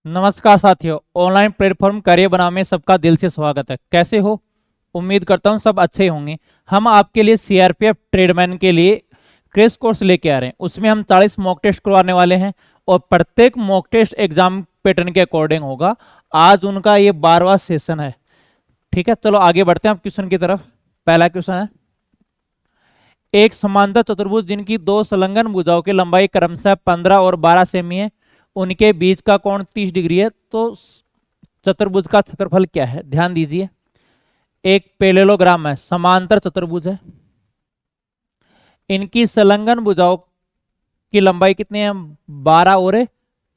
नमस्कार साथियों, online platform career बनाओ में सबका दिल से स्वागत है। कैसे हो? उम्मीद करता हूँ सब अच्छे होंगे। हम आपके लिए सीआरपीएफ ट्रेडमैन के लिए क्रैश कोर्स लेके आ रहे हैं। उसमें हम 40 मॉक टेस्ट करवाने वाले हैं और प्रत्येक मॉक टेस्ट एग्जाम पैटर्न के अकॉर्डिंग होगा। आज उनका ये 12वां सेशन है। ठीक है, चलो आगे बढ़ते हैं आप क्वेश्चन की तरफ। पहला क्वेश्चन है, एक समांतर चतुर्भुज जिनकी दो संलग्न भुजाओं की लंबाई क्रमशः 15 और 12 सेमी है, उनके बीच का कोण 30 डिग्री है, तो चतुर्भुज का क्षेत्रफल क्या है? ध्यान दीजिए, एक पैरेललोग्राम है, समांतर चतुर्भुज है, इनकी संलग्न भुजाओं की लंबाई कितनी है? 12 और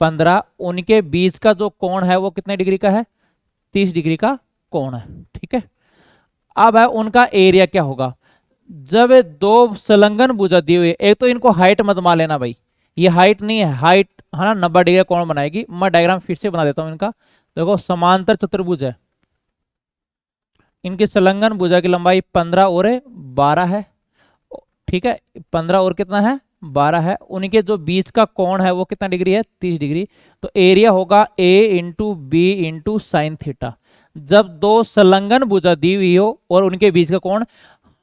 15। उनके बीच का जो कोण है वो कितने डिग्री का है? 30 डिग्री का कोण है। ठीक है, अब है उनका एरिया क्या होगा। जब दो संलग्न भुजा दी हुई है, एक तो इनको हाइट मत मान लेना भाई, ये हाइट नहीं है, हाइट है ना 90 डिग्री कोण बनाएगी। मैं डायग्राम फिर से बना देता हूं इनका। देखो, समांतर चतुर्भुज है, इनकी संलग्न भुजा की लंबाई 15 और 12 है। ठीक है, 15 और कितना है? 12 है। उनके जो बीच का कोण है वो कितना डिग्री है? 30 डिग्री। तो एरिया होगा a into B into sine theta. जब दो संलग्न भुजा दी हुई हो और उनके बीच का कोण,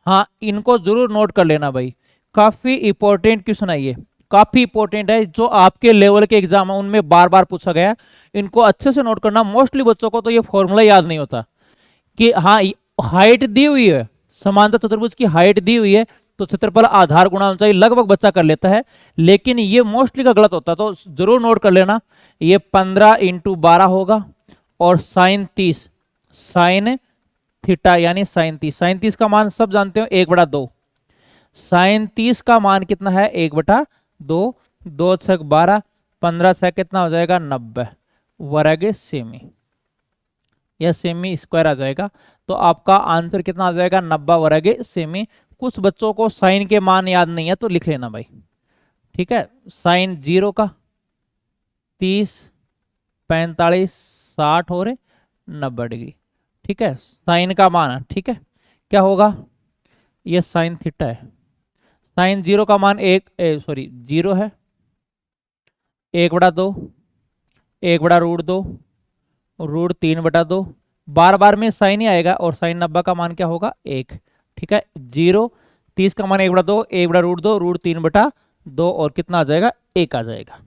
हाँ इनको जरूर नोट कर लेना भाई, काफी इंपॉर्टेंट क्वेश्चन है ये, काफी इंपॉर्टेंट है। जो आपके लेवल के एग्जाम है उनमें बार बार पूछा गया है, इनको अच्छे से नोट करना। मोस्टली बच्चों को तो ये फॉर्मूला याद नहीं होता कि हाँ हाइट दी हुई है, समांतर चतुर्भुज की हाइट दी हुई है तो क्षेत्रफल आधार गुणा ऊंचाई लगभग बच्चा कर लेता है, लेकिन ये मोस्टली का गलत होता है। तो जरूर नोट कर लेना, ये 15 इंटू 12 होगा और साइन 30, साइन थीटा यानी साइन 30। साइन 30 का मान सब जानते हो, 1/2। साइन 30 का मान कितना है? 1/2। 2 छक 12, 15 से कितना हो जाएगा? 90 वर्ग सेमी, यह सेमी स्क्वायर आ जाएगा। तो आपका आंसर कितना आ जाएगा? 90 वर्ग सेमी। कुछ बच्चों को साइन के मान याद नहीं है तो लिख लेना भाई। ठीक है, साइन 0 का 30, 45, 60 और 90 डिग्री। ठीक है, साइन का मान है। ठीक है, क्या होगा? ये साइन थीटा है। साइन 0 का मान 0 है, 1/2, 1/√2, √3/2। बार बार में साइन ही आएगा और साइन 90 का मान क्या होगा? 1। ठीक है, 0, 30 का मान 1/2, 1/√2, √3/2 और कितना आ जाएगा? 1 आ जाएगा।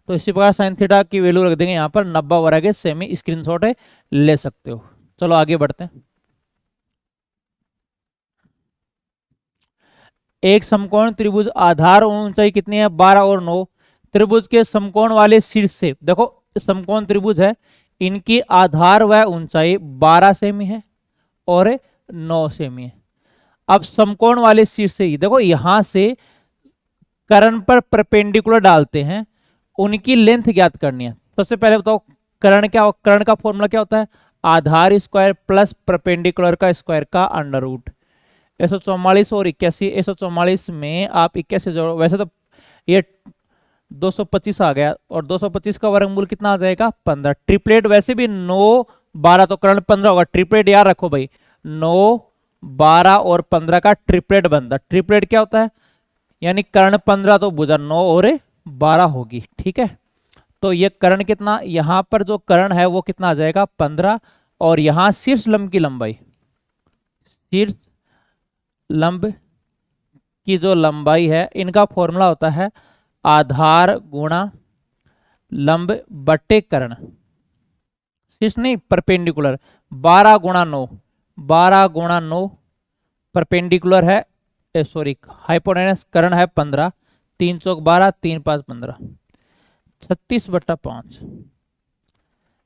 तो इसी प्रकार साइन थीटा की वैल्यू रख देंगे यहाँ पर 90 वर्ग सेमी। स्क्रीनशॉट है, ले सकते हो। चलो आगे बढ़ते हैं। एक समकोण त्रिभुज आधार ऊंचाई कितनी है? 12 और 9। त्रिभुज के समकोण वाले शीर्ष से, देखो समकोण त्रिभुज है, इनकी आधार व ऊंचाई 12 सेमी है और 9 सेमी है। अब समकोण वाले शीर्ष से ही देखो, यहां से कर्ण पर परपेंडिकुलर डालते हैं, उनकी लेंथ ज्ञात करनी है। सबसे पहले बताओ कर्ण क्या, कर्ण का फॉर्मूला क्या होता है? आधार स्क्वायर प्लस परपेंडिकुलर का स्क्वायर का अंडर रूट। 144 और 81, 144 में आप 81 जोड़ो, वैसे तो ये 225 आ गया और 225 का वर्गमूल कितना आ जाएगा? 15। ट्रिपलेट वैसे भी 9, 12 तो कर्ण 15 होगा। ट्रिपलेट याद रखो भाई, 9, 12 और 15 का ट्रिपलेट बनता है। ट्रिपलेट क्या होता है? यानी कर्ण 15 तो भुजा 9 और 12 होगी। ठीक है, तो ये कर्ण कितना, यहां पर जो कर्ण है वो कितना आ जाएगा? 15। और यहां शीर्ष लंब की लंबाई, शीर्ष लंब की जो लंबाई है, इनका फॉर्मूला होता है आधार गुणा लंब बटे कर्ण। शीर्ष नहीं, परपेंडिकुलर। 12 गुणा 9, 12 गुणा 9 परपेंडिकुलर है, सॉरी हाइपोटेनस कर्ण है 15। 3 चौक 12, 3 5 15, 36/5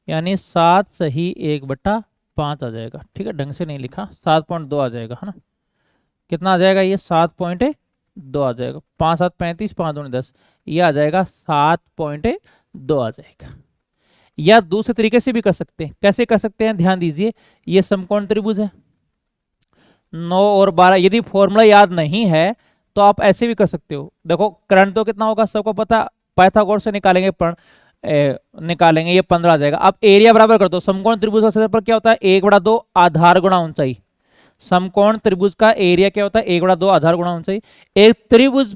यानी 7 सही 1/5 आ जाएगा। ठीक है, ढंग से नहीं लिखा, 7.2 आ जाएगा, है ना। कितना आ जाएगा? ये 7.2 आ जाएगा। 5 7 35, 5 2 10, ये आ जाएगा 7.2 आ जाएगा। या दूसरे तरीके से भी कर सकते हैं। कैसे कर सकते हैं? ध्यान दीजिए, ये समकोण त्रिभुज है, 9 और 12। यदि फॉर्मूला याद नहीं है तो आप ऐसे भी कर सकते हो। देखो कर्ण तो कितना होगा सबको पता, पाइथागोरस से निकालेंगे, निकालेंगे, ये 15 आ जाएगा। अब एरिया बराबर कर दो। समकोण त्रिभुज का क्षेत्रफल क्या होता है? 1/2 आधार गुणा ऊंचाई। समकोण त्रिभुज का एरिया क्या होता है? 1/2 आधार गुणा ऊंचाई। एक त्रिभुज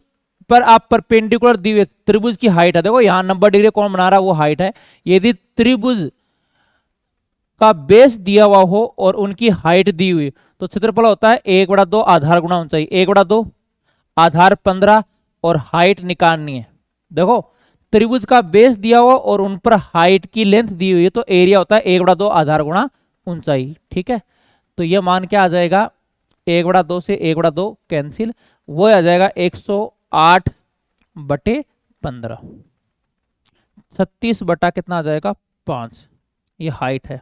पर आप परपेंडिकुलर दी हुई त्रिभुज की हाइट है, देखो यहाँ 90 डिग्री कौन बना रहा है वो हाइट है। यदि त्रिभुज का बेस दिया हुआ हो और उनकी हाइट दी हुई तो क्षेत्रफल होता है 1/2 आधार गुणा ऊंचाई। 1/2 आधार 15 और हाइट निकालनी है। देखो त्रिभुज का बेस दिया हुआ और उन पर हाइट की लेंथ दी हुई है तो एरिया होता है 1/2 आधार गुणा ऊंचाई। ठीक है, तो ये मान क्या आ जाएगा, 1/2 से 1/2 कैंसिल, वो आ जाएगा 108/15। 36 बटा कितना आ जाएगा 5, ये हाइट है।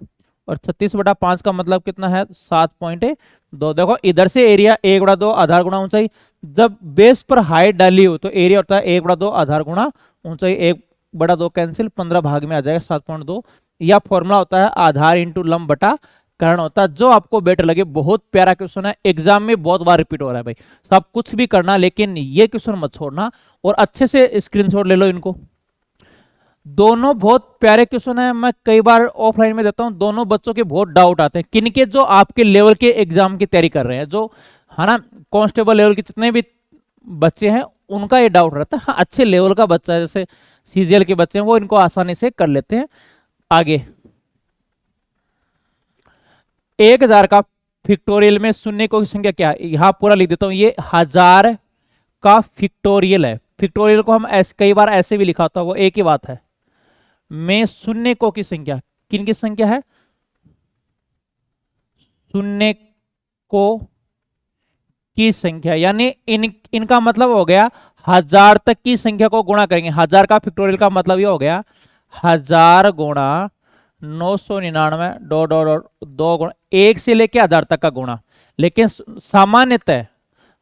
और 36/5 का मतलब कितना है 7.2। देखो इधर से एरिया 1/2 आधार गुणा ऊंचाई, जब बेस पर हाइट डाली हो तो एरिया होता है 1/2 आधार गुणा ऊंचाई। 1/2 कैंसिल, 15 भाग में आ जाएगा 7.2। यह फॉर्मूला होता है आधार इंटू लंब बटा कर्ण होता है। जो आपको बेटर लगे, बहुत प्यारा क्वेश्चन है, एग्जाम में बहुत बार रिपीट हो रहा है भाई। सब कुछ भी करना लेकिन ये क्वेश्चन मत छोड़ना, और अच्छे से स्क्रीनशॉट ले लो इनको। दोनों बहुत प्यारे क्वेश्चन है, मैं कई बार ऑफलाइन में देता हूं, दोनों बच्चों के बहुत डाउट आते हैं। किनके, जो आपके लेवल के एग्जाम की तैयारी कर रहे हैं, जो है ना कांस्टेबल लेवल के जितने भी बच्चे हैं उनका ये डाउट रहता है। हाँ, अच्छे लेवल का बच्चा है जैसे सीजीएल के बच्चे हैं वो इनको आसानी से कर लेते हैं। आगे 1000 का फिक्टोरियल में शून्य की संख्या क्या है, यहां पूरा लिख देता हूं। ये 1000 का फिक्टोरियल है। फिक्टोरियल को हम ऐसे कई बार ऐसे भी लिखा होता है, वो एक ही बात है। में शून्य को की संख्या, किन की संख्या है, शून्य को की संख्या, यानी इनका मतलब हो गया 1000 तक की संख्या को गुणा करेंगे। 1000 का फिक्टोरियल का मतलब ये हो गया 1000 गुणा 999 दो दो दो दो गुणा 1 से लेके 1000 तक का गुणा। लेकिन सामान्यतः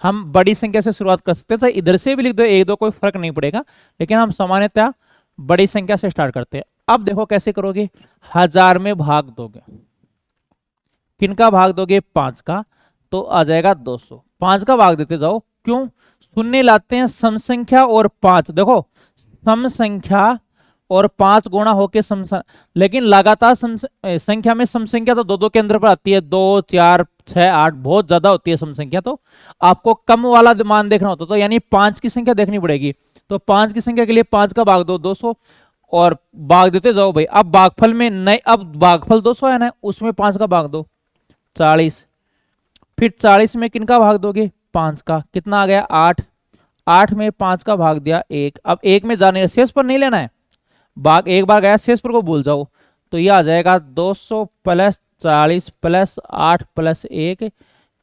हम बड़ी संख्या से शुरुआत कर सकते हैं, तो इधर से भी लिख दो 1 2 कोई फर्क नहीं पड़ेगा, लेकिन हम सामान्यतः बड़ी संख्या से स्टार्ट करते हैं। अब देखो कैसे करोगे, 1000 में भाग दोगे, किनका भाग दोगे 5 का, तो आ जाएगा 200। 5 का भाग देते जाओ, क्यों, शून्य लाते हैं सम संख्या और 5। देखो सम संख्या और 5 गुणा होके सम, लेकिन लगातार संख्या में सम संख्या तो 2 2 के अंदर पर आती है, 2 4 6 8 बहुत ज्यादा होती है सम संख्या, तो आपको कम वाला मान देखना होता, तो यानी 5 की संख्या देखनी पड़ेगी। तो 5 की संख्या के लिए 5 का भाग दो 200 और भाग देते जाओ भाई। अब भागफल में नहीं, अब भागफल 200 है ना, उसमें 5 का भाग दो 40। फिर 40 में किनका भाग दोगे 5 का, कितना आ गया 8। 8 में 5 का भाग दिया 1। अब 1 में जाने शेष पर नहीं लेना है, भाग एक बार गया शेष पर को भूल जाओ। तो ये आ जाएगा 200 प्लस 40 प्लस 8 प्लस 1,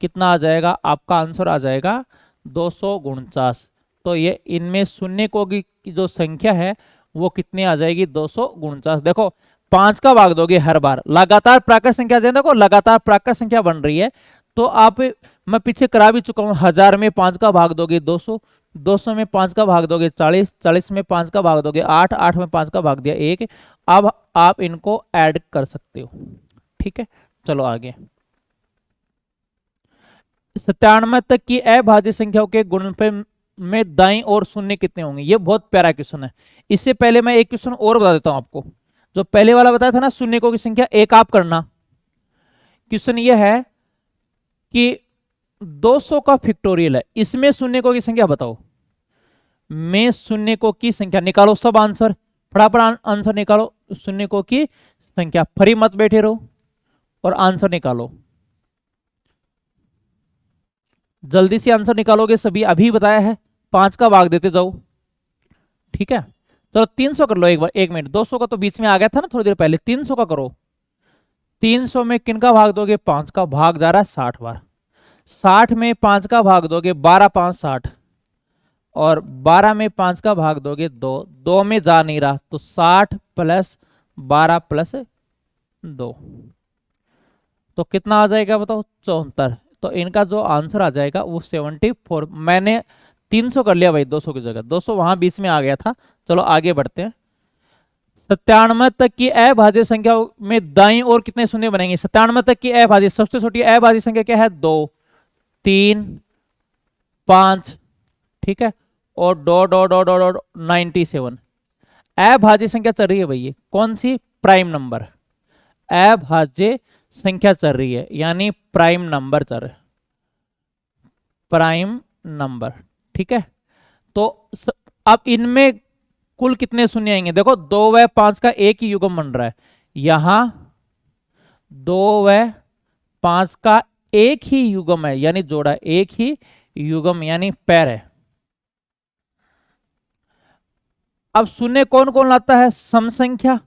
कितना आ जाएगा, आपका आंसर आ जाएगा 249। तो ये इनमें शून्य को की जो संख्या है वो कितनी आ जाएगी 249। देखो 5 का भाग दोगे हर बार, लगातार प्राकृत संख्या, देखो लगातार प्राकृत संख्या बन रही है, तो आप, मैं पीछे करा भी चुका हूं, 1000 में 5 का भाग दोगे 200, 200 में 5 का भाग दोगे 40, 40 में 5 का भाग दोगे 8, 8 में 5 का भाग दिया 1। अब आप इनको ऐड कर सकते हो। ठीक है, चलो आगे। 97 तक की अभाज्य संख्याओं के गुणनफल में दाईं ओर शून्य कितने होंगे, ये बहुत प्यारा क्वेश्चन है। इससे पहले मैं एक क्वेश्चन और बता देता हूं आपको। जो पहले वाला बताया था ना शून्य को की संख्या, एक आप करना। क्वेश्चन ये है कि 200 का फिक्टोरियल है, इसमें शून्य को की संख्या बताओ। में शून्य को की संख्या निकालो, सब आंसर फटाफट आंसर निकालो। शून्य को की संख्या, फ्री मत बैठे रहो और आंसर निकालो, जल्दी से आंसर निकालोगे सभी, अभी बताया है। 5 का भाग देते जाओ। ठीक है, चलो 300 कर लो एक बार, 1 मिनट। 200 का तो बीच में आ गया था ना थोड़ी देर पहले, 300 का करो। 300 में किनका भाग दोगे 5 का, भाग जा रहा है 60 बार। 60 में 5 का भाग दोगे 12 5 60, और 12 में 5 का भाग दोगे 2, 2 में जा नहीं रहा, तो 60 प्लस 12 प्लस 2, तो कितना आ जाएगा बताओ 74। तो इनका जो आंसर आ जाएगा वो 74। मैंने 300 कर लिया भाई 200 की जगह, 200 वहां बीच में आ गया था। चलो आगे बढ़ते हैं। 97 तक की अभाज्य संख्या में दाईं ओर कितने शून्य बनेंगे। 97 तक की अभाज्य, सबसे छोटी अभाज्य संख्या क्या है 2 3 5, ठीक है, और डॉट डॉट डॉट डॉट 97। अभाज्य संख्या चल रही है भैया, कौन सी, प्राइम नंबर। अभाज्य संख्या चल रही है यानी प्राइम नंबर चल रहा है, प्राइम नंबर। ठीक है, तो अब इनमें कुल कितने शून्य आएंगे? देखो 2 व 5 का एक ही युग्म बन रहा है, यहां 2 व 5 का एक ही युग्म है, यानी जोड़ा, एक ही युग्म यानी पैर है। अब शून्य कौन कौन लाता है? सम संख्या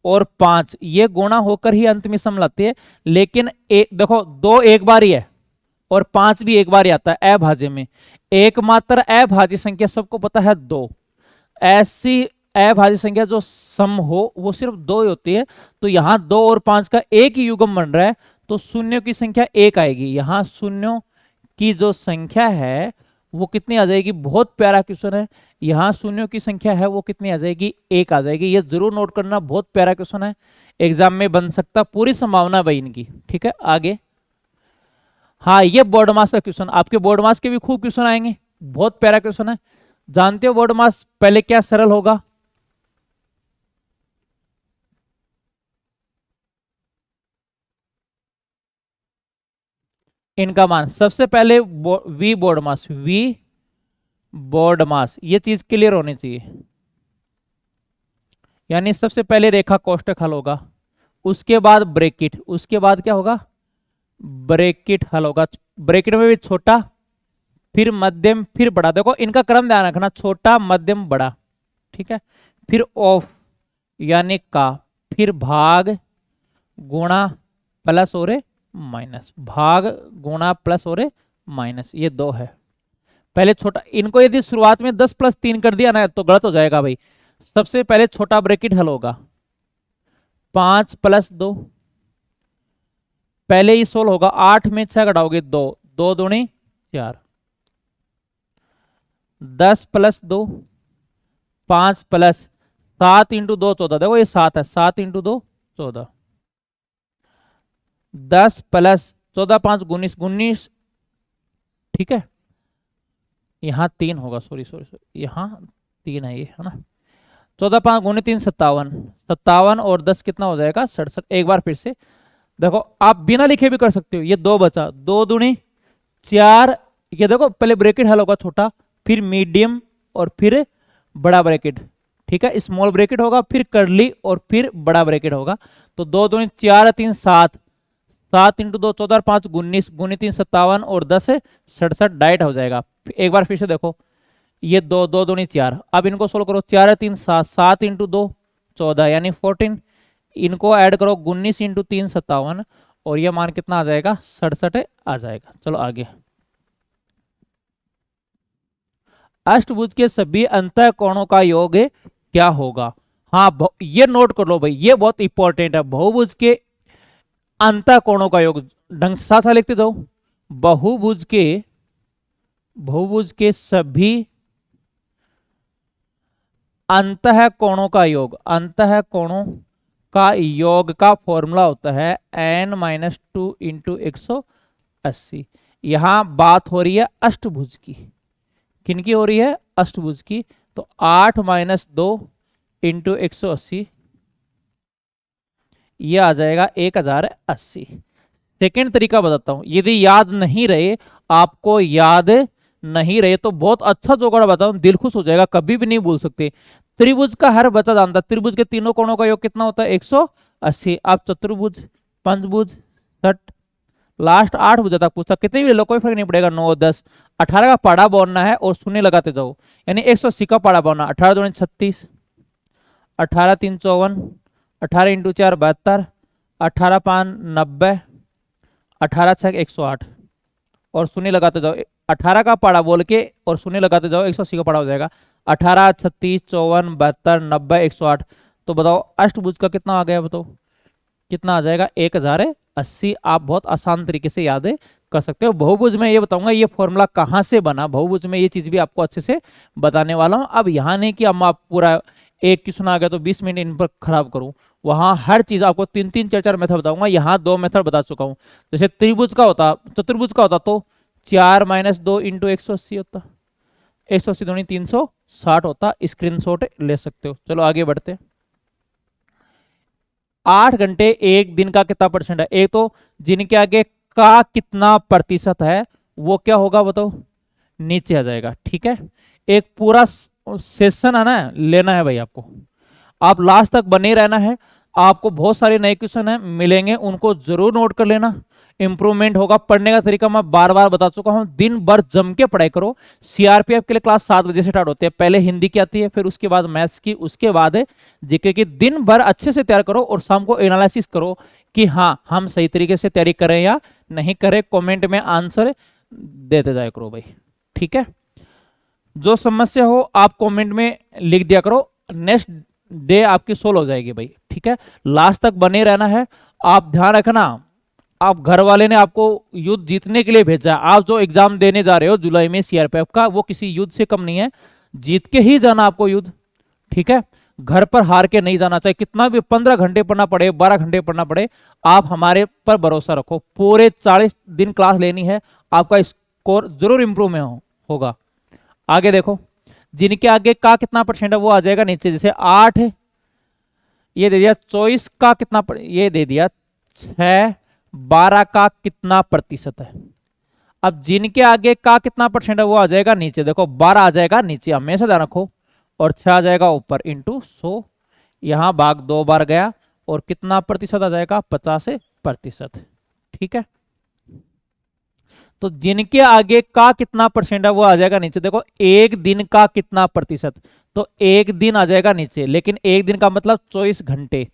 और 5, ये गुणा होकर ही अंत में सम लाती है। लेकिन देखो 2 एक बार ही है और 5 भी एक बार ही आता है अभाज्य में। एकमात्र अभाज्य संख्या सबको पता है 2, ऐसी अभाज्य संख्या जो सम हो वो सिर्फ 2 ही होती है। तो यहां 2 और 5 का एक ही युग्म बन रहा है, तो शून्यों की संख्या 1 आएगी। यहां शून्यों की जो संख्या है वो कितनी आ जाएगी? बहुत प्यारा क्वेश्चन है। यहां शून्यों की संख्या है वो कितनी आ जाएगी? 1 आ जाएगी। ये जरूर नोट करना, बहुत प्यारा क्वेश्चन है, एग्जाम में बन सकता, पूरी संभावना भाई इनकी। ठीक है, आगे। हाँ, ये बोर्ड मास का क्वेश्चन, आपके बोर्ड मास के भी खूब क्वेश्चन आएंगे, बहुत प्यारा क्वेश्चन है। जानते हो बोर्ड मास पहले क्या सरल होगा? इनका मान सबसे पहले वी बोर्ड मास, वी बोर्ड मास, ये चीज क्लियर होनी चाहिए। यानी सबसे पहले रेखा कोष्टक हल होगा, उसके बाद ब्रैकेट, उसके बाद क्या होगा? ब्रैकेट हल होगा। ब्रैकेट में भी छोटा, फिर मध्यम, फिर बड़ा। देखो इनका क्रम ध्यान रखना, छोटा मध्यम बड़ा, ठीक है। फिर ऑफ यानी का, फिर भाग गुणा प्लस और माइनस, भाग गुणा प्लस और माइनस, ये 2 है। पहले छोटा, इनको यदि शुरुआत में 10 + 3 कर दिया ना तो गलत हो जाएगा भाई। सबसे पहले छोटा ब्रैकेट हल होगा, 5 + 2, पहले ही सोल्व होगा। 8 में 6 घटाओगे 2, 2 दूनी 4, 10 + 2, 5 + 7 × 2 14। देखो ये 7 है, 7 × 2 14, 10 + 14 5 19 19, ठीक है। यहाँ 3 होगा, सॉरी सॉरी सॉरी, यहाँ 3 है ये, है ना। 14 5 × 3 57, 57 और 10 कितना हो जाएगा? 67। एक बार फिर से देखो, आप बिना लिखे भी कर सकते हो। ये 2 बचा, 2 दूनी 4, ये देखो पहले ब्रैकेट हल होगा छोटा, फिर मीडियम और फिर बड़ा ब्रैकेट, ठीक है। स्मॉल ब्रैकेट होगा, फिर करली और फिर बड़ा ब्रैकेट होगा। तो 2 दूनी 4 3 7, 7 × 2 14 5 19, 3 57 और 10 67, डाइट हो जाएगा। एक बार फिर से देखो, ये 2 2 दूनी 4, अब इनको सोल्व करो, 4 3 7, 7 × 2 14 यानी 14, इनको ऐड करो, 19 × 3 57, और ये मान कितना आ जाएगा? 67 आ जाएगा। चलो आगे। अष्टभुज के सभी अंतः कोणों का योग क्या होगा? हाँ, ये नोट कर लो भाई, ये बहुत इंपॉर्टेंट है। बहुभुज के अंतः कोणों का योग, ढंग से साथ लिखते जाओ। बहुभुज के सभी अंतः कोणों का योग, अंतः कोणों का योग का फॉर्मूला होता है n - 2 × 180। यहां बात हो रही है अष्टभुज की, किनकी हो रही है? अष्टभुज की। तो 8 - 2 × 180, ये आ जाएगा 1080। सेकेंड तरीका बताता हूं, यदि याद नहीं रहे, आपको याद नहीं रहे तो बहुत अच्छा जोगाड़ बताऊं, दिल खुश हो जाएगा, कभी भी नहीं भूल सकते। त्रिभुज का हर बच्चा जानता है, त्रिभुज के तीनों कोणों का योग कितना होता है? 180। आप चतुर्भुज, पंचभुज, षट, लास्ट 8 भुजा तक पूछता, कितने भी लो कोई फर्क नहीं पड़ेगा, 9 10 18 का पाड़ा बोलना है और शून्य लगाते जाओ, यानी 180 का पाड़ा बोलना। 18 दूनी 36, 18 3 54, 18 × 4 72, 18 5 90, 18 6 108, और शून्य लगाते जाओ। 18 का पाड़ा बोल के और शून्य लगाते जाओ, 180 का पाड़ा हो जाएगा। 18 36 54 72 90 108। तो बताओ अष्टभुज का कितना आ गया? बताओ कितना आ जाएगा? 1080। आप बहुत आसान तरीके से याद कर सकते हो। बहुभुज में ये बताऊंगा ये फॉर्मूला कहाँ से बना, बहुभुज में ये चीज भी आपको अच्छे से बताने वाला हूँ। अब यहाँ नहीं कि हम आप पूरा एक क्वेश्चन आ गया तो 20 मिनट इन पर खराब करूं, वहां हर चीज आपको 3 4 4 मेथड बताऊंगा। यहाँ 2 मेथड बता चुका हूं। जैसे त्रिभुज का होता, चतुर्भुज का होता तो 4 - 2 × 180 होता, 180 दूनी 360 होता। स्क्रीनशॉट ले सकते हो। चलो आगे बढ़ते। 8 घंटे एक दिन का कितना परसेंट है? एक तो जिनके आगे का कितना प्रतिशत है वो क्या होगा बताओ? नीचे आ जाएगा। ठीक है, एक पूरा सेशन है ना, लेना है भाई आपको, आप लास्ट तक बने रहना है। आपको बहुत सारे नए क्वेश्चन है मिलेंगे, उनको जरूर नोट कर लेना। इंप्रूवमेंट होगा। पढ़ने का तरीका मैं बार बार बता चुका हूं, दिन भर जम के पढ़ाई करो। सीआरपीएफ के लिए क्लास 7 बजे से स्टार्ट होती है, पहले हिंदी की आती है, फिर उसके बाद मैथ्स की, उसके बाद जीके की। दिन भर अच्छे से तैयार करो और शाम को एनालिसिस करो कि हाँ हम सही तरीके से तैयारी करें या नहीं करें। कमेंट में आंसर देते जाया करो भाई। ठीक है, जो समस्या हो आप कमेंट में लिख दिया करो, नेक्स्ट डे आपकी सोल्व हो जाएगी भाई। ठीक है, लास्ट तक बने रहना है। आप ध्यान रखना, आप घर वाले ने आपको युद्ध जीतने के लिए भेजा है। आप जो एग्जाम देने जा रहे हो जुलाई में सीआरपीएफ का, वो किसी युद्ध से कम नहीं है, जीत के ही जाना आपको युद्ध। ठीक है, घर पर हार के नहीं जाना चाहिए, कितना भी 15 घंटे पढ़ना पड़े, 12 घंटे पढ़ना पड़े, आप हमारे पर भरोसा रखो। पूरे 40 दिन क्लास लेनी है, आपका स्कोर जरूर इंप्रूव में होगा। आगे देखो, जिनके आगे का कितना परसेंट है वो आ जाएगा नीचे, जैसे 8 ये दे दिया, 24 का कितना ये दे दिया 6, 12 का कितना प्रतिशत है। अब जिनके आगे का कितना परसेंट है वो आ जाएगा नीचे, देखो 12 आ जाएगा नीचे, हमेशा ध्यान रखो, और 6 आ जाएगा ऊपर इंटू 100, यहां भाग 2 बार गया, और कितना प्रतिशत आ जाएगा 50%। ठीक है, तो जिनके आगे का कितना परसेंट है वो आ जाएगा नीचे। देखो एक दिन का कितना प्रतिशत, तो एक दिन आ जाएगा नीचे, लेकिन एक दिन का मतलब 24 घंटे,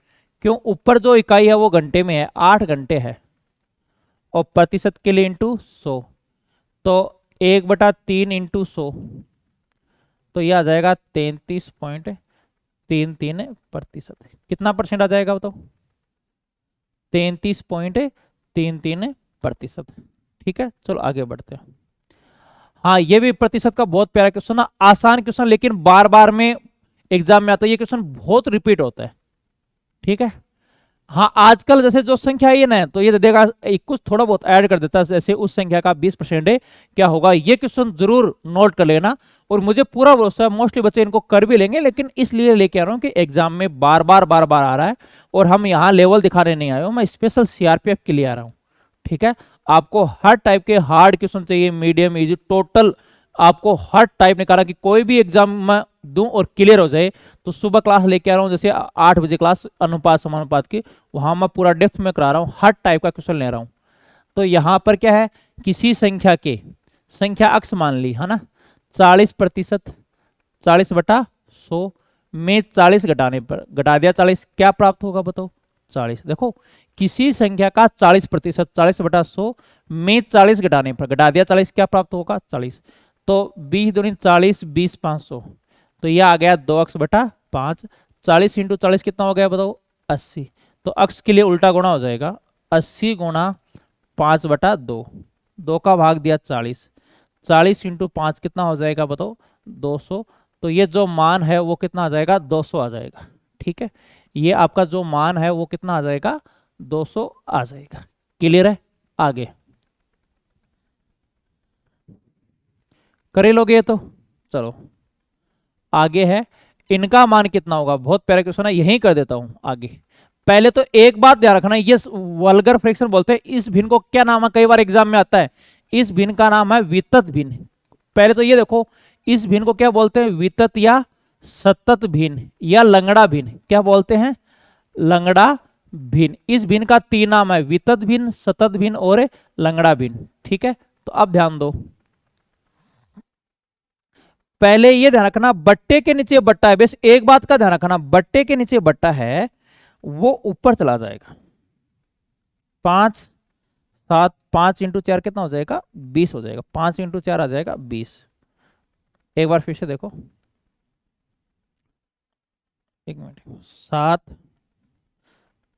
क्यों ऊपर जो इकाई है वो घंटे में है, 8 घंटे है, और प्रतिशत के लिए इंटू 100, तो 1/3 इंटू 100, तो यह आ जाएगा 33.33%। कितना परसेंट आ जाएगा बताओ, 33.33%। ठीक है, चलो आगे बढ़ते हैं। हाँ, ये भी प्रतिशत का बहुत प्यारा क्वेश्चन है, आसान क्वेश्चन, लेकिन बार बार में एग्जाम में आता है, ये क्वेश्चन बहुत रिपीट होता है। ठीक है, हाँ आजकल जैसे जो संख्या है ना, तो ये देगा कुछ थोड़ा बहुत ऐड कर देता है, जैसे उस संख्या का 20% है, क्या होगा। ये क्वेश्चन जरूर नोट कर लेना, और मुझे पूरा भरोसा है मोस्टली बच्चे इनको कर भी लेंगे, लेकिन इसलिए लेके आ रहा हूँ कि एग्जाम में बार बार आ रहा है, और हम यहाँ लेवल दिखाने नहीं आए हो, मैं स्पेशल सीआरपीएफ के लिए आ रहा हूँ। ठीक है, आपको हर टाइप के हार्ड क्वेश्चन चाहिए, मीडियम, इजी, टोटल आपको हर टाइप निकाला कि कोई भी एग्जाम में दूं और क्लियर हो जाए। तो सुबह क्लास लेके आ रहा हूँ, जैसे 8 बजे क्लास अनुपात समानुपात की, वहां मैं पूरा डेप्थ में करा रहा हूँ, हर टाइप का क्वेश्चन ले रहा हूँ। तो यहाँ पर क्या है, किसी संख्या के, संख्या अक्ष मान ली है ना, 40%, 40/100 में 40 घटाने पर, घटा दिया 40, क्या प्राप्त होगा बताओ, 40। देखो किसी संख्या का 40%, 40/100 में 40 घटाने पर, घटा दिया 40, क्या प्राप्त होगा 40, तो 20 दूनी 40, 20 500, तो यह आ गया 2x/5। 40 इंटू 40 कितना हो गया बताओ, 80। तो अक्ष के लिए उल्टा गुणा हो जाएगा, 80 गुणा 5/2, 2 का भाग दिया 40, 40 इंटू 5 कितना हो जाएगा बताओ, 200। तो ये जो मान है वो कितना आ जाएगा, 200 आ जाएगा। ठीक है, ये आपका जो मान है वो कितना आ जाएगा, 200 आ जाएगा। क्लियर है, आगे करे लोगे ये तो। चलो आगे है, इनका मान कितना होगा, बहुत प्यारा क्वेश्चन है, यही कर देता हूं आगे। पहले तो एक बात ध्यान रखना, ये वल्गर फ्रैक्शन बोलते हैं, इस भिन्न को क्या नाम है, कई बार एग्जाम में आता है, इस भिन्न का नाम है वितत भिन्न। पहले तो ये देखो, इस भिन्न को क्या बोलते हैं, वितत या सतत भिन्न या लंगड़ा भिन्न, क्या बोलते हैं, लंगड़ा भिन्न। इस भिन्न का 3 नाम है, वितत भिन्न, सतत भिन्न और लंगड़ा भिन्न। ठीक है, तो अब ध्यान दो, पहले ये ध्यान रखना, बट्टे के नीचे बट्टा है, बस एक बात का ध्यान रखना, बट्टे के नीचे बट्टा है वो ऊपर चला जाएगा। 5 7 5 इंटू 4 कितना हो जाएगा, 20 हो जाएगा, 5 इंटू 4 आ जाएगा 20। एक बार फिर से देखो, एक मिनट, 7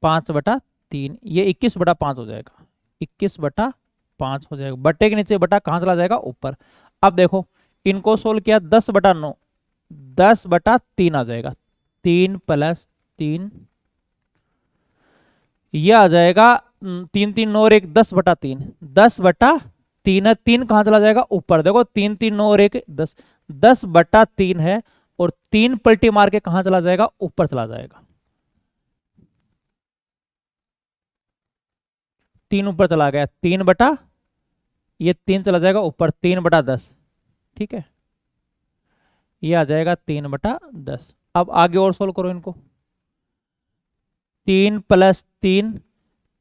5/3, ये 21/5 हो जाएगा, 21/5 हो जाएगा। बट्टे के नीचे बट्टा कहां चला जाएगा, ऊपर। अब देखो इनको सोल्व किया, 10/9, 10/3 आ जाएगा, 3 + 3, यह आ जाएगा 3 3 9 और 1, 10/3, 10/3 है, 3 कहां चला जाएगा, ऊपर। देखो 3 3 9 और 1 10, 10/3 है, और 3 पलटी मार के कहां चला जाएगा, ऊपर चला जाएगा, 3 ऊपर चला गया, 3 बटा, ये 3 चला जाएगा ऊपर, 3/10, ठीक है, ये आ जाएगा 3/10। अब आगे और सोल्व करो इनको। 3 + 3,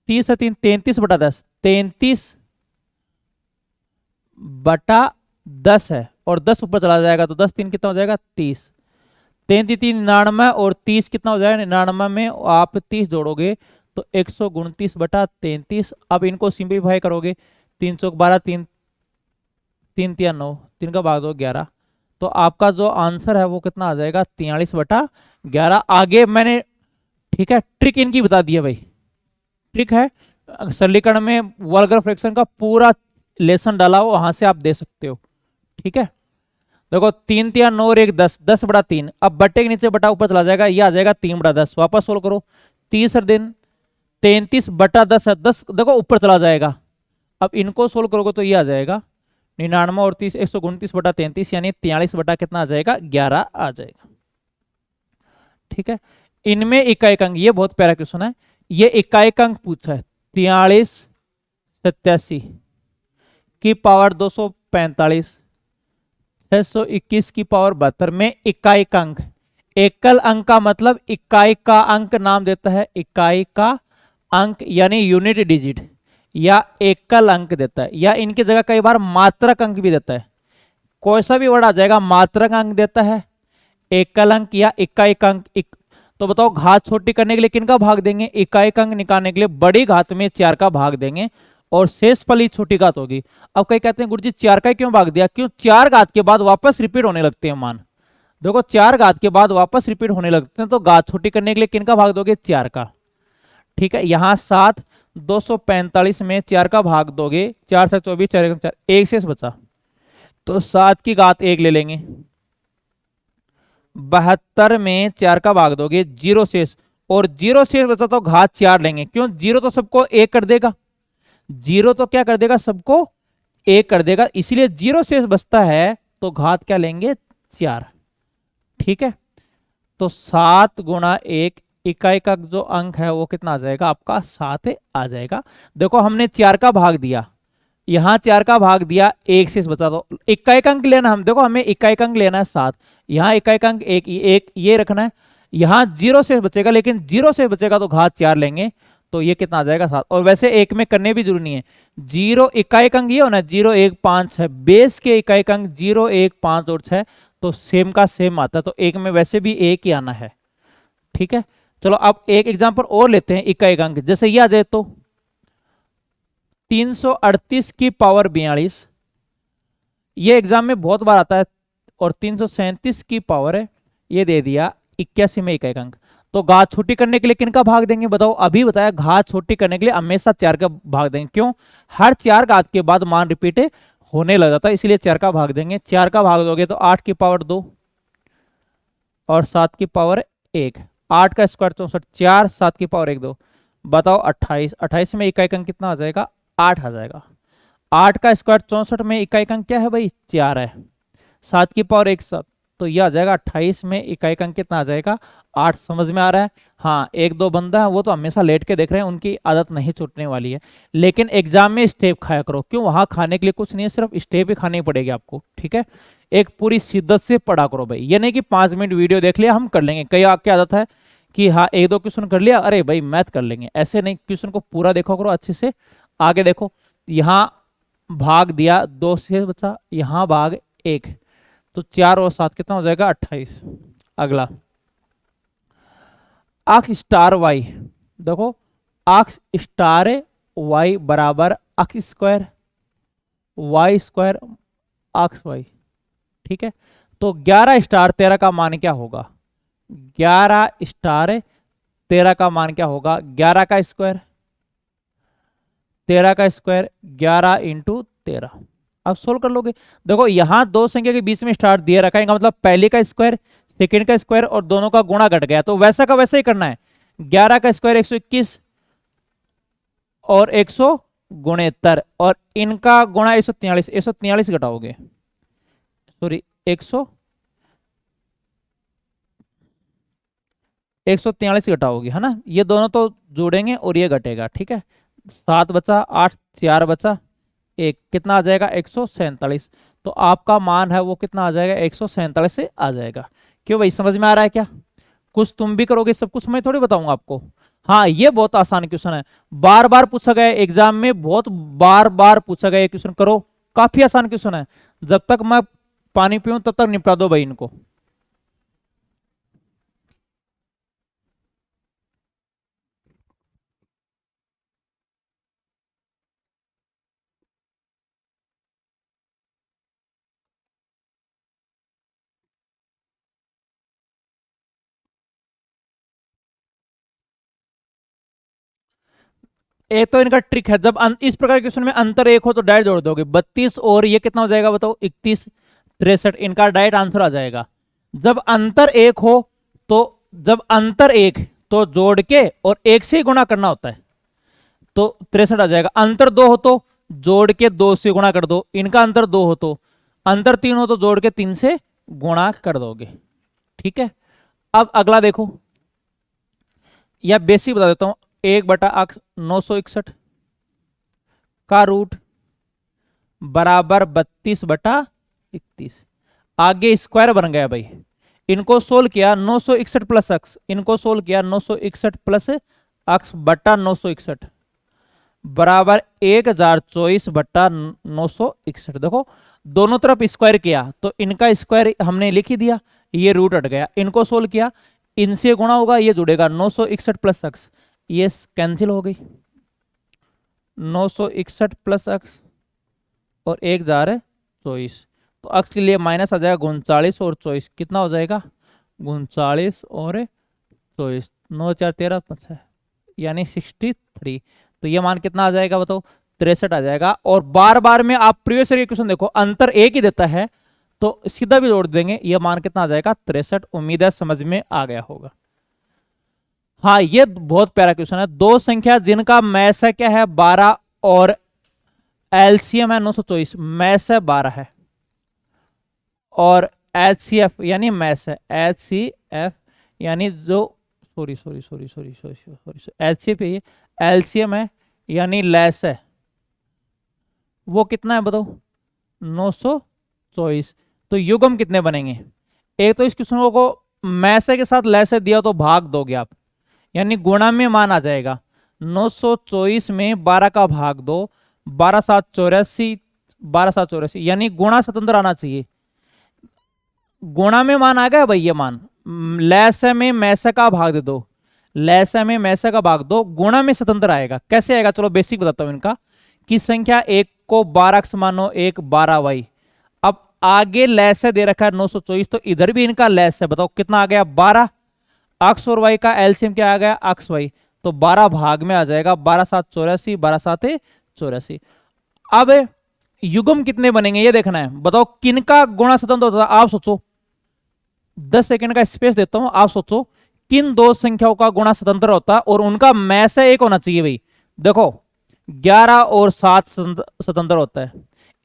30 है 3, 33/10, 33/10 है, और 10 ऊपर चला जाएगा तो 10 3 कितना हो जाएगा 30। 33 3 99, और 30 कितना हो जाएगा 99 में आप 30 जोड़ोगे तो 129/33। अब इनको सिंप्लीफाई करोगे, 3 चौक 12, 3 3 तिया 9, 3 का भाग दो 11, तो आपका जो आंसर है वो कितना आ जाएगा 43/11। आगे मैंने, ठीक है, ट्रिक इनकी बता दी है भाई, ट्रिक है सरलीकरण में वल्गर फ्रैक्शन का पूरा लेसन डाला हो, वहां से आप दे सकते हो। ठीक है, देखो 3 तिया 9 और 1 10, 10/3। अब बट्टे के नीचे बटा ऊपर चला जाएगा, ये आ जाएगा 3/10। वापस सोल्व करो, 30 दिन 33/10 है, 10 देखो ऊपर चला जाएगा। अब इनको सोल्व करोगे तो ये आ जाएगा 99 और 30, 129/33, यानी 43 कितना आ जाएगा 11 आ जाएगा। ठीक है, इनमें इकाई अंक, ये बहुत प्यारा क्वेश्चन है, ये इकाई अंक पूछा है। 4387 की पावर 245, 621 की पावर 72 में इकाई अंक। एकल अंक का मतलब इकाई का अंक नाम देता है, इकाई का अंक यानी यूनिट डिजिट, या एकल अंक देता है, या इनकी जगह कई बार मात्रक अंक भी देता है। कोई सा भी वर्ड आ जाएगा, मात्रक अंक देता है, एकल अंक या इकाई अंक। तो बताओ घात छोटी करने के लिए किनका भाग देंगे, इकाई अंक निकालने के लिए बड़ी घात में 4 का भाग देंगे, और शेष फल ही छोटी घात होगी। अब कई कहते हैं गुरुजी 4 का क्यों भाग दिया, क्यों 4 घात के बाद वापस रिपीट होने लगते हैं मान। देखो 4 घात के बाद वापस रिपीट होने लगते हैं, तो घात छोटी करने के लिए किनका भाग दोगे 4 का। ठीक है, यहां 7, 245 में 4 का भाग दोगे, 4 से 24, 4 4, 1 शेष बचा, तो 7 की घात 1 ले लेंगे। 72 में 4 का भाग दोगे, 0 शेष, और 0 शेष बचा तो घात 4 लेंगे, क्यों 0 तो सबको 1 कर देगा, 0 तो क्या कर देगा सबको 1 कर देगा, इसलिए 0 शेष बचता है तो घात क्या लेंगे 4। ठीक है, तो 7 × 1, इकाई का जो अंक है वो कितना आ जाएगा आपका 7 आ जाएगा। देखो हमने 4 का भाग दिया, यहां 4 का भाग दिया, 1 शेष बचा, तो इकाई अंक लेना, हम देखो हमें इकाई अंक लेना है 7, यहाँ इकाई अंक 1 ये रखना है, यहाँ 0 शेष बचेगा, लेकिन 0 शेष बचेगा तो घात 4 लेंगे, तो ये कितना आ जाएगा 7। और वैसे एक में करने भी जरूरी नहीं है, 0 इकाई अंक ये होना 0 1 5 6, बेस के इकाई अंक 0 1 5 और 6, तो सेम का सेम आता है, तो एक में वैसे भी एक ही आना है। ठीक है, चलो अब एक एग्जांपल और लेते हैं इकाई अंक, जैसे ये आ जाए तो 338 की पावर 42, ये एग्जाम में बहुत बार आता है, और 337 की पावर है ये दे दिया 81 में इकाई अंक, तो घात छोटी करने के लिए किनका भाग देंगे बताओ, अभी बताया घात छोटी करने के लिए हमेशा 4 का भाग देंगे, क्यों हर 4 घात के बाद मान रिपीट होने लग जाता है, इसलिए 4 का भाग देंगे। 4 का भाग दोगे तो 8 की पावर 2 और 7 की पावर 1, 8 का स्क्वायर 64, 4 7 की पावर 1 2, बताओ 28, 28 में इकाई अंक कितना आ जाएगा 8 आ जाएगा। 8 का स्क्वायर 64 में इकाई अंक क्या है भाई 4 है, 7 की पावर 1 7, तो यह आ जाएगा 28 में इकाई अंक कितना आ जाएगा 8। समझ में आ रहा है। हाँ, एक दो बंदा है वो तो हमेशा लेट के देख रहे हैं, उनकी आदत नहीं छूटने वाली है, लेकिन एग्जाम में स्टेप खाया करो, क्यों वहां खाने के लिए कुछ नहीं है, सिर्फ स्टेप ही खानी पड़ेगी आपको। ठीक है, एक पूरी शिद्दत से पढ़ा करो भाई, ये नहीं कि 5 मिनट वीडियो देख लिया हम कर लेंगे, कई आपकी आदत है कि हाँ एक दो क्वेश्चन कर लिया अरे भाई मैथ कर लेंगे, ऐसे नहीं, क्वेश्चन को पूरा देखो करो अच्छे से। आगे देखो, यहाँ भाग दिया 2 से बचा, यहाँ भाग 1, तो 4 और 7 कितना हो जाएगा 28। अगला अक्ष स्टार वाई, देखो अक्ष स्टार वाई बराबर अक्ष स्क्वायर वाई स्क्वायर अक्ष वाई। ठीक है, तो 11 स्टार 13 का मान क्या होगा, 11 स्टार 13 का मान क्या होगा, 11 का स्क्वायर 13 का स्क्वायर 11 इंटू 13। अब सोल्व कर लोगे, देखो यहां दो संख्या के बीच में स्टार दिए रखा है, मतलब पहले का स्क्वायर सेकंड का स्क्वायर और दोनों का गुणा घट गया, तो वैसा का वैसा ही करना है। 11 का स्क्वायर 121 और 169 और इनका गुणा 143, 143 घटाओगे, सॉरी 143 घटाओगे है ना, ये दोनों तो जोड़ेंगे और ये घटेगा। ठीक है, 7 बचा 8, 4 बचा 1, कितना आ जाएगा 147। तो आपका मान है वो कितना आ जाएगा, 147 से आ जाएगा। क्यों भाई, समझ में आ रहा है क्या? कुछ तुम भी करोगे, सब कुछ मैं थोड़ी बताऊंगा आपको। हाँ, ये बहुत आसान क्वेश्चन है, बार बार पूछा गया एग्जाम में, बहुत बार बार पूछा गया क्वेश्चन, करो, काफी आसान क्वेश्चन है। जब तक मैं पानी पीऊं तब तक निपटा दो भाई इनको। एक तो इनका ट्रिक है, जब इस प्रकार के क्वेश्चन में अंतर एक हो तो डायरेक्ट जोड़ दोगे, 32 और ये कितना हो जाएगा बताओ, 31, 63, इनका डायरेक्ट आंसर आ जाएगा। जब अंतर एक हो तो, जब अंतर एक तो जोड़ के और एक से ही गुणा करना होता है, तो 63 आ जाएगा। अंतर दो हो तो जोड़ के दो से गुणा कर दो, इनका अंतर दो हो तो, अंतर तीन हो तो जोड़ के तीन से गुणा कर दोगे। ठीक है, अब अगला देखो, या बेसिक बता देता हूं, 1/961 का रूट बराबर 32/31। आगे स्क्वायर बन गया भाई, इनको सोल्व किया, 961 प्लस अक्स, इनको सोल्व किया 961 प्लस अक्स बटा 961 बराबर 1024/961। देखो दोनों तरफ स्क्वायर किया तो इनका स्क्वायर हमने लिख ही दिया, ये रूट हट गया। इनको सोल्व किया, इनसे गुणा होगा, ये जुड़ेगा 961 प्लस अक्स, ये कैंसिल हो गई, 961 प्लस अक्स और 1024, तो अक्स के लिए माइनस आ जाएगा 39 और 24, कितना हो जाएगा 39 और 24, 9 4 13 5 यानी 63। तो ये मान कितना आ जाएगा बताओ, 63 आ जाएगा। और बार बार में आप प्रीवियस ईयर क्वेश्चन देखो, अंतर एक ही देता है तो सीधा भी जोड़ देंगे, ये मान कितना आ जाएगा 63। उम्मीद है समझ में आ गया होगा। हाँ, ये बहुत प्यारा क्वेश्चन है, दो संख्या जिनका मैस है क्या है 12 और एलसीएम है 924, मैस है 12 है और एचसीएफ यानी मैस है, एचसीएफ यानी जो, sorry sorry sorry sorry sorry sorry, HCF है, ये एलसीएम है यानी लेस है, वो कितना है बताओ 924। तो युग्म कितने बनेंगे, एक तो इस क्वेश्चन को मैसे के साथ लेसे दिया तो भाग दोगे आप, यानी गुणा में मान आ जाएगा, 924 में 12 का भाग दो, 12 7 84, 12 7 84 यानी गुणा स्वतंत्र आना चाहिए। गुणा में मान आ गया भाई, ये मान लैसे में मैसे का भाग दे दो, लैसे में मैसे का भाग दो, गुणा में स्वतंत्र आएगा। कैसे आएगा चलो बेसिक बताता हूं इनका, कि संख्या एक को 12 x मानो, एक 12y। अब आगे लैसे दे रखा है 924, तो इधर भी इनका लैस है, बताओ कितना आ गया 12, अक्स और वाई का एलसीएम क्या आ गया अक्स वाई, तो 12 भाग में आ जाएगा, 12 7 84, 12 7 84। अब युग्म कितने बनेंगे ये देखना है, बताओ किनका गुणा स्वतंत्र होता है, आप सोचो, 10 सेकंड का स्पेस देता हूं, आप सोचो किन दो संख्याओं का गुणा स्वतंत्र होता है और उनका मैस एक होना चाहिए भाई। देखो 11 और 7 स्वतंत्र होता है,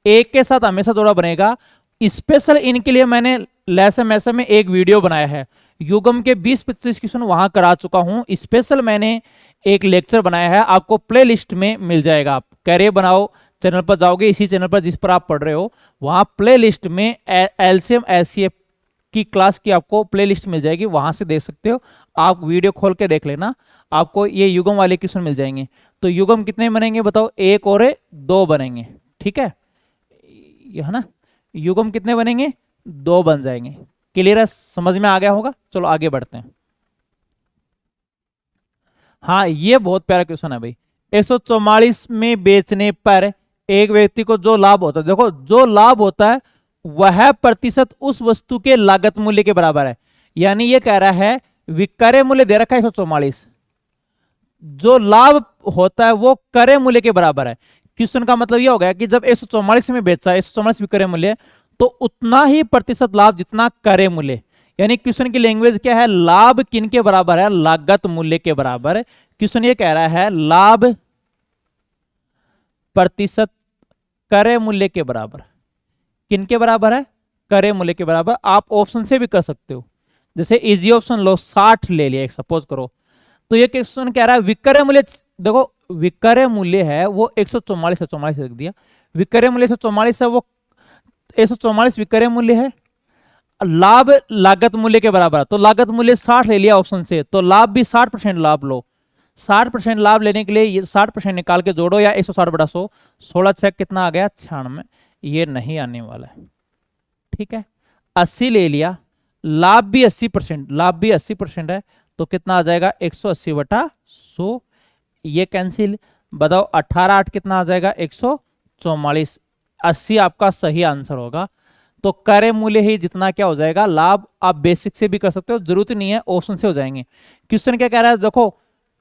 एक के साथ हमेशा जोड़ा बनेगा। स्पेशल इनके लिए मैंने लैसे मैसे में एक वीडियो बनाया है, युग्म के 20-25 क्वेश्चन वहां करा चुका हूं, स्पेशल मैंने एक लेक्चर बनाया है, आपको प्ले लिस्ट में मिल जाएगा। आप कैरियर बनाओ चैनल पर जाओगे, इसी चैनल पर जिस पर आप पढ़ रहे हो, वहां प्ले लिस्ट में एलसीएम एचसीएफ की क्लास की आपको प्ले लिस्ट मिल जाएगी, वहां से देख सकते हो। आप वीडियो खोल के देख लेना, आपको ये युग्म वाले क्वेश्चन मिल जाएंगे। तो युग्म कितने बनेंगे बताओ, एक और दो बनेंगे, ठीक है, ये है ना, युग्म कितने बनेंगे, दो बन जाएंगे। क्लियर है, समझ में आ गया होगा। चलो आगे बढ़ते हैं। हाँ, ये बहुत प्यारा क्वेश्चन है भाई, 144 में बेचने पर एक व्यक्ति को जो लाभ होता है, देखो जो लाभ होता है वह प्रतिशत उस वस्तु के लागत मूल्य के बराबर है। यानी ये कह रहा है विक्रय मूल्य दे रखा है 144, जो लाभ होता है वो क्रय मूल्य के बराबर है। क्वेश्चन का मतलब ये हो गया कि जब 144 में बेचा है, 144 विक्रय मूल्य, तो उतना ही प्रतिशत लाभ जितना क्रय मूल्य। यानी क्वेश्चन की लैंग्वेज क्या है, लाभ किन के बराबर है, लागत मूल्य के बराबर। क्वेश्चन ये कह रहा है लाभ प्रतिशत क्रय मूल्य के बराबर, किन के बराबर है, क्रय मूल्य के बराबर। आप ऑप्शन से भी कर सकते हो, जैसे इजी ऑप्शन लो, 60 ले लिया एक सपोज करो, तो ये क्वेश्चन कह रहा है विक्रय मूल्य, देखो विक्रय मूल्य है वो 144 है, 44 रख दिया, विक्रय मूल्य 144 है, वो 144 विक्रय मूल्य है, लाभ लागत मूल्य के बराबर है, तो लागत मूल्य 60 ले लिया ऑप्शन से, तो लाभ भी 60% लाभ लो। 60% लाभ लेने के लिए ये 60% निकाल के जोड़ो, या 160 बटा 100, 16 छः कितना आ गया 96, ये नहीं आने वाला है। ठीक है, 80 ले लिया, लाभ भी 80%, लाभ भी 80% है, तो कितना आ जाएगा 180 बटा 100, ये कैंसिल। बताओ 18 8 कितना आ जाएगा 144, 80 आपका सही आंसर होगा। तो क्रय मूल्य ही जितना क्या हो जाएगा लाभ। आप बेसिक से भी कर सकते हो, जरूरत नहीं है ऑप्शन से हो जाएंगे। क्वेश्चन क्या कह रहा है, देखो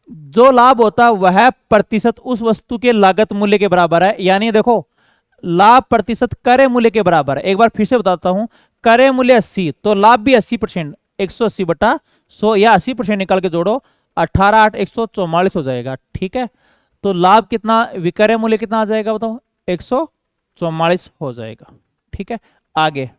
जो लाभ होता है वह प्रतिशत उस वस्तु के लागत मूल्य के बराबर है, यानी देखो लाभ प्रतिशत क्रय मूल्य के बराबर है। एक बार फिर से बताता हूं, क्रय मूल्य 80 तो लाभ भी 80%, 180 बटा 100 या 80% निकाल के जोड़ो, 18 8 144 हो जाएगा। ठीक है, तो लाभ कितना, विक्रय मूल्य कितना आ जाएगा बताओ, 144 हो जाएगा। ठीक है, आगे।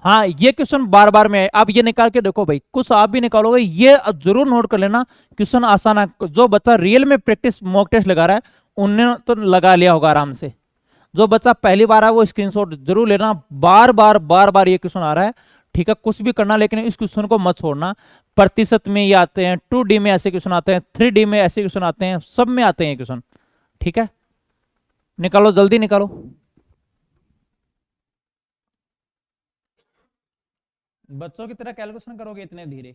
हाँ ये क्वेश्चन बार बार में है, आप ये निकाल के देखो भाई, कुछ आप भी निकालोगे, ये जरूर नोट कर लेना, क्वेश्चन आसान है। जो बच्चा रियल में प्रैक्टिस मॉक टेस्ट लगा रहा है उनने तो लगा लिया होगा आराम से। जो बच्चा पहली बार है वो स्क्रीनशॉट जरूर लेना, बार बार ये क्वेश्चन आ रहा है। ठीक है, कुछ भी करना लेकिन इस क्वेश्चन को मत छोड़ना। प्रतिशत में ये आते हैं, 2D में ऐसे क्वेश्चन आते हैं, 3D में ऐसे क्वेश्चन आते हैं, सब में आते हैं क्वेश्चन। ठीक है, निकालो जल्दी निकालो। बच्चों की तरह कैलकुलेशन करोगे इतने धीरे?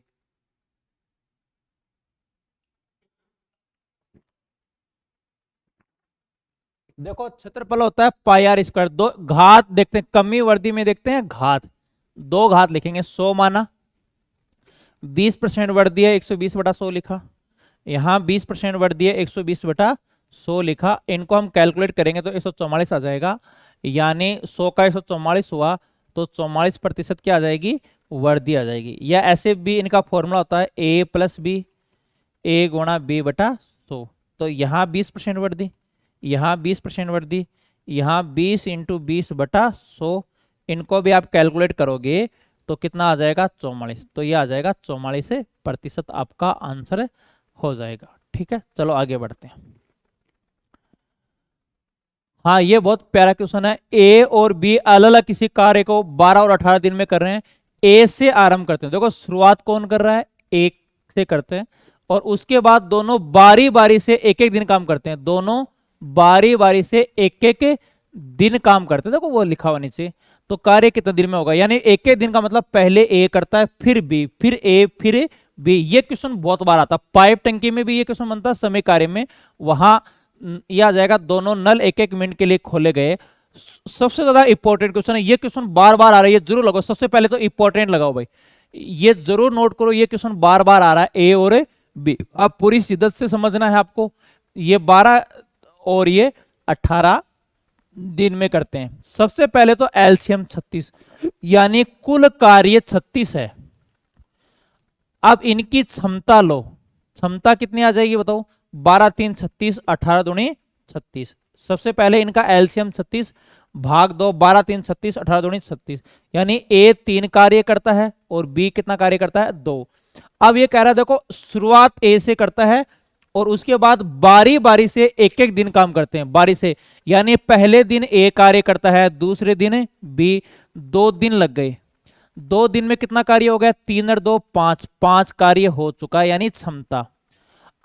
देखो क्षेत्रफल होता है पाई आर स्क्वायर, दो घात देखते हैं, कमी वर्दी में देखते हैं घात, दो घात लिखेंगे, 100 माना, 20% वर्दी है 120 बटा 100 लिखा, यहाँ 20% वर्दी है 120 बटा 100 लिखा। इनको हम कैलकुलेट करेंगे तो 144 आ जाएगा, यानी 100 का 144 हुआ तो 44% क्या आ जाएगी, वर्दी आ जाएगी। या ऐसे भी इनका फॉर्मूला होता है ए प्लस बी, ए गुणा बी बटा 100, तो यहाँ 20% वर्दी, यहाँ 20% वर्दी, यहाँ 20 इंटू 20 बटा 100, इनको भी आप कैलकुलेट करोगे तो कितना आ जाएगा 44, तो ये आ जाएगा 44% आपका आंसर हो जाएगा। ठीक है, चलो आगे बढ़ते हैं। हाँ ये बहुत प्यारा क्वेश्चन है, ए और बी अलग अलग किसी कार्य को 12 और 18 दिन में कर रहे हैं। ए से आरंभ करते हैं, देखो शुरुआत कौन कर रहा है, एक से करते हैं, और उसके बाद दोनों बारी बारी से एक एक दिन काम करते हैं, दोनों बारी बारी से एक एक दिन काम करते हैं। देखो वो लिखा हुआ नीचे, तो कार्य कितने दिन में होगा, यानी एक एक दिन का मतलब पहले ए करता है, फिर बी, फिर ए, फिर बी। ये क्वेश्चन बहुत बार आता है, पाइप टंकी में भी ये क्वेश्चन बनता है, समय कार्य में, वहां यह आ जाएगा दोनों नल एक एक मिनट के लिए खोले गए। सबसे ज्यादा इंपॉर्टेंट क्वेश्चन है, ये क्वेश्चन बार बार आ रहा है, ये जरूर लगाओ। सबसे पहले तो इंपॉर्टेंट लगाओ भाई, ये जरूर नोट करो, ये क्वेश्चन बार बार आ रहा है, ए और बी। अब पूरी शिद्दत से समझना है आपको। ये 12 और ये 18 दिन में करते हैं। सबसे पहले तो एलसीएम 36, यानी कुल कार्य 36 है। अब इनकी क्षमता लो, क्षमता कितनी आ जाएगी बताओ, 12 3 36, 18 दूनी 36। सबसे पहले इनका एलसीएम 36 भाग दो, 12 3 36, 18 दूनी 36, यानी ए 3 कार्य करता है और बी कितना कार्य करता है, 2। अब ये कह रहा है देखो शुरुआत ए से करता है और उसके बाद बारी बारी से एक एक दिन काम करते हैं, बारी से, यानी पहले दिन ए कार्य करता है, दूसरे दिन बी, 2 दिन लग गए। 2 दिन में कितना कार्य हो गया, 3 और 2 5, 5 कार्य हो चुका है, यानी क्षमता।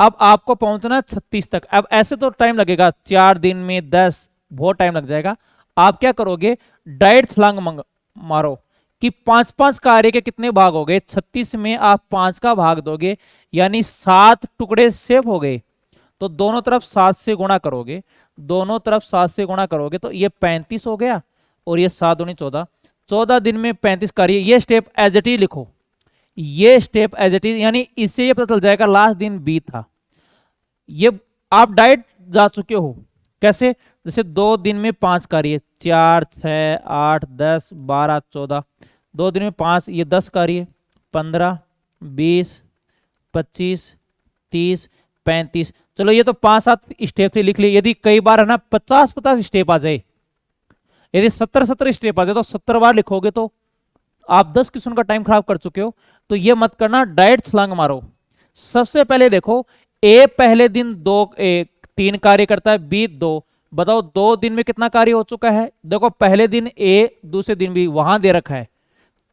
अब आपको पहुंचना है 36 तक। अब ऐसे तो टाइम लगेगा, 4 दिन में 10, बहुत टाइम लग जाएगा। आप क्या करोगे, डायरेक्ट छलांग मारो कि 5-5 कार्य के कितने भाग हो गए, 36 में आप 5 का भाग दोगे, यानी 7 टुकड़े सेव हो गए। तो दोनों तरफ 7 से गुणा करोगे, दोनों तरफ 7 से गुणा करोगे तो ये 35 हो गया, और ये 7 दूनी 14, 14 दिन में 35 कार्य। ये स्टेप एज इट इज लिखो, ये स्टेप एज इट इज, यानी इससे ये पता चल जाएगा लास्ट दिन बी था। ये आप डायरेक्ट जा चुके हो, कैसे, जैसे 2 दिन में 5 कार्य, 4 6 8 10 12 14, 2 दिन में 5, ये 10 कार्य, 15 20 25 30 35। चलो ये तो 5-7 स्टेप से लिख लिए। यदि कई बार है ना 50-50 स्टेप आ जाए, यदि 70-70 स्टेप आ जाए तो 70 बार लिखोगे तो आप 10 क्वेश्चन का टाइम खराब कर चुके हो। तो ये मत करना, डायरेक्ट छलांग मारो। सबसे पहले देखो, ए पहले दिन 3 कार्य करता है, बी 2, बताओ 2 दिन में कितना कार्य हो चुका है। देखो पहले दिन ए, दूसरे दिन भी वहां दे रखा है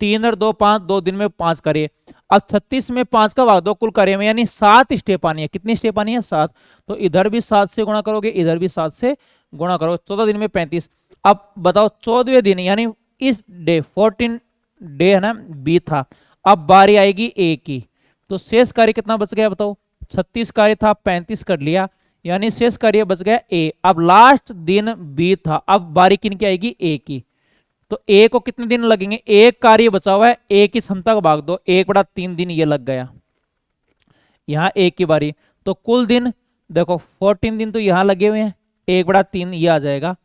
3 और 2 5, 2 दिन में 5 कार्य। अब 36 में 5 का भाग दो कुल कार्य में, यानी 7 स्टेप आनी है। कितनी स्टेप आनी है? 7। तो इधर भी 7 से गुणा करोगे, इधर भी 7 से गुणा करो, 14 दिन में 35। अब बताओ 14वें दिन यानी इस डे 14 डे है ना, बी था। अब बारी आएगी ए की, तो शेष कार्य कितना बच गया बताओ? 36 कार्य था, 35 कर लिया, यानी शेष कार्य बच गया ए। अब लास्ट दिन बी था, अब बारी किन की आएगी? ए की। तो ए को कितने दिन लगेंगे? एक कार्य बचा हुआ है, ए की क्षमता का भाग दो, 1/3 दिन ये लग गया। यहां एक की बारी, तो कुल दिन देखो 14 दिन तो यहां लगे हुए हैं, 1/3 ये आ जाएगा।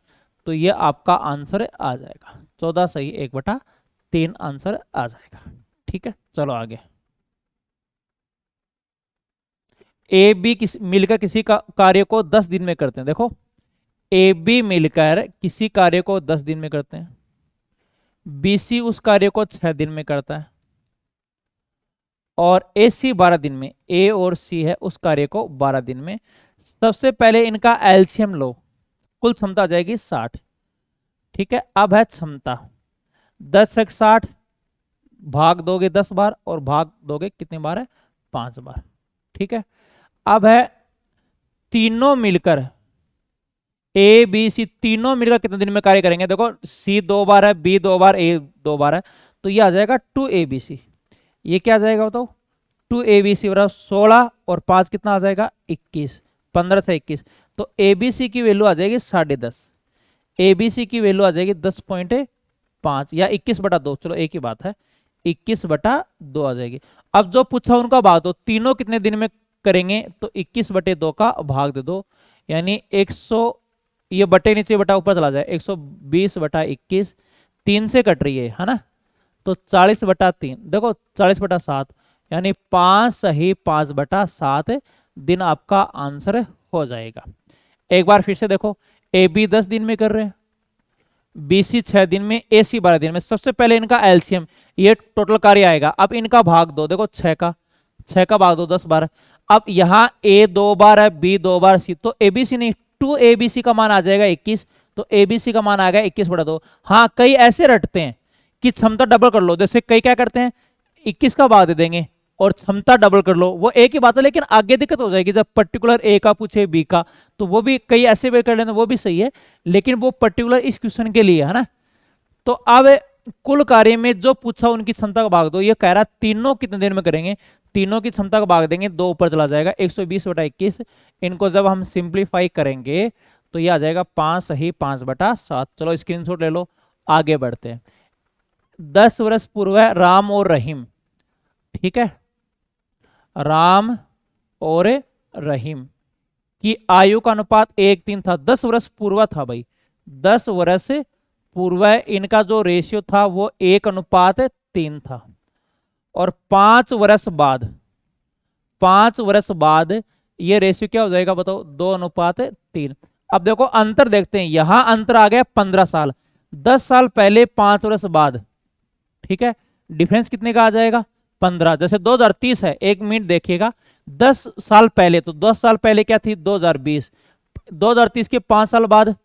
तो ये आपका आंसर आ जाएगा 14 सही 1/3 आंसर आ जाएगा। ठीक है, चलो आगे। ए बी मिलकर किसी कार्य को 10 दिन में करते हैं। देखो ए बी मिलकर किसी कार्य को 10 दिन में करते हैं, बी सी उस कार्य को 6 दिन में करता है, और ए सी 12 दिन में, ए और सी है उस कार्य को 12 दिन में। सबसे पहले इनका एलसीएम लो, कुल क्षमता आ जाएगी 60। ठीक है, अब है क्षमता 10 से 60, भाग दोगे 10 बार और भाग दोगे कितने बार है? 5 बार। ठीक है, अब है तीनों मिलकर ए बी सी तीनों मिलकर कितने दिन में कार्य करेंगे? देखो सी 2 बार है, बी 2 बार, ए 2 बार है, तो ये आ जाएगा 2abc। ये क्या आ जाएगा बताओ? 2abc बराबर 16 और 5 कितना आ जाएगा? 21, 15 से 21। तो abc की वैल्यू आ जाएगी 10.5, abc की वैल्यू आ जाएगी 10.5 या 21/2, चलो एक ही बात है, 21/2 आ जाएगी। अब जो पूछा उनका भाग दो, तीनों कितने दिन में करेंगे? तो 21/2 का भाग दे दो, यानी 100, ये बटे नीचे बटा ऊपर चला जाए, 120/21, 3 से कट रही है ना, तो 40/3, देखो 40/7, यानी 5 सही 5/7 दिन आपका आंसर हो जाएगा। एक बार फिर से देखो, ए बी 10 दिन में कर रहे हैं, बी सी 6 दिन में, ए सी 12 दिन में। सबसे पहले इनका एलसीएम, ये टोटल कार्य आएगा। अब इनका भाग दो, देखो 6 का भाग दो 10 बार। अब यहां ए 2 बार है, बी 2 बार, सी, तो एबीसी नहीं, 2abc का मान आ जाएगा 21, तो एबीसी का मान आ गया 21/2। हाँ, कई ऐसे रटते हैं कि क्षमता डबल कर लो, जैसे कई क्या करते हैं 21 का भाग दे देंगे और क्षमता डबल कर लो, वो एक ही बात है, लेकिन आगे दिक्कत हो जाएगी जब पर्टिकुलर ए का पूछे बी का, तो वो भी कई ऐसे वे कर लेते हैं, वो भी सही है, लेकिन वो पर्टिकुलर इस क्वेश्चन के लिए है ना। तो अब कुल कार्य में जो पूछा उनकी क्षमता का भाग दो, ये कह रहा तीनों कितने दिन में करेंगे? तीनों की क्षमता का भाग देंगे, 2 ऊपर चला जाएगा, 120/21। इनको जब हम सिंप्लीफाई करेंगे तो ये आ जाएगा 5 सही 5/7। चलो स्क्रीनशॉट ले लो, आगे बढ़ते हैं। 10 वर्ष पूर्व है राम और रहीम। ठीक है, राम और रहीम की आयु का अनुपात 1:3 था। 10 वर्ष पूर्व था भाई, 10 वर्ष पूर्व इनका जो रेशियो था वो 1:3 था। और 5 वर्ष बाद ये रेशियो क्या हो जाएगा बताओ? 2:3। अब देखो अंतर देखते हैं, यहां अंतर आ गया 15 साल, 10 साल पहले 5 वर्ष बाद। ठीक है, डिफरेंस कितने का आ जाएगा? 15। जैसे 2030 है, 1 मिनट देखिएगा, 10 साल पहले, तो 10 साल पहले क्या थी? 2020, 2030 के 5 साल बाद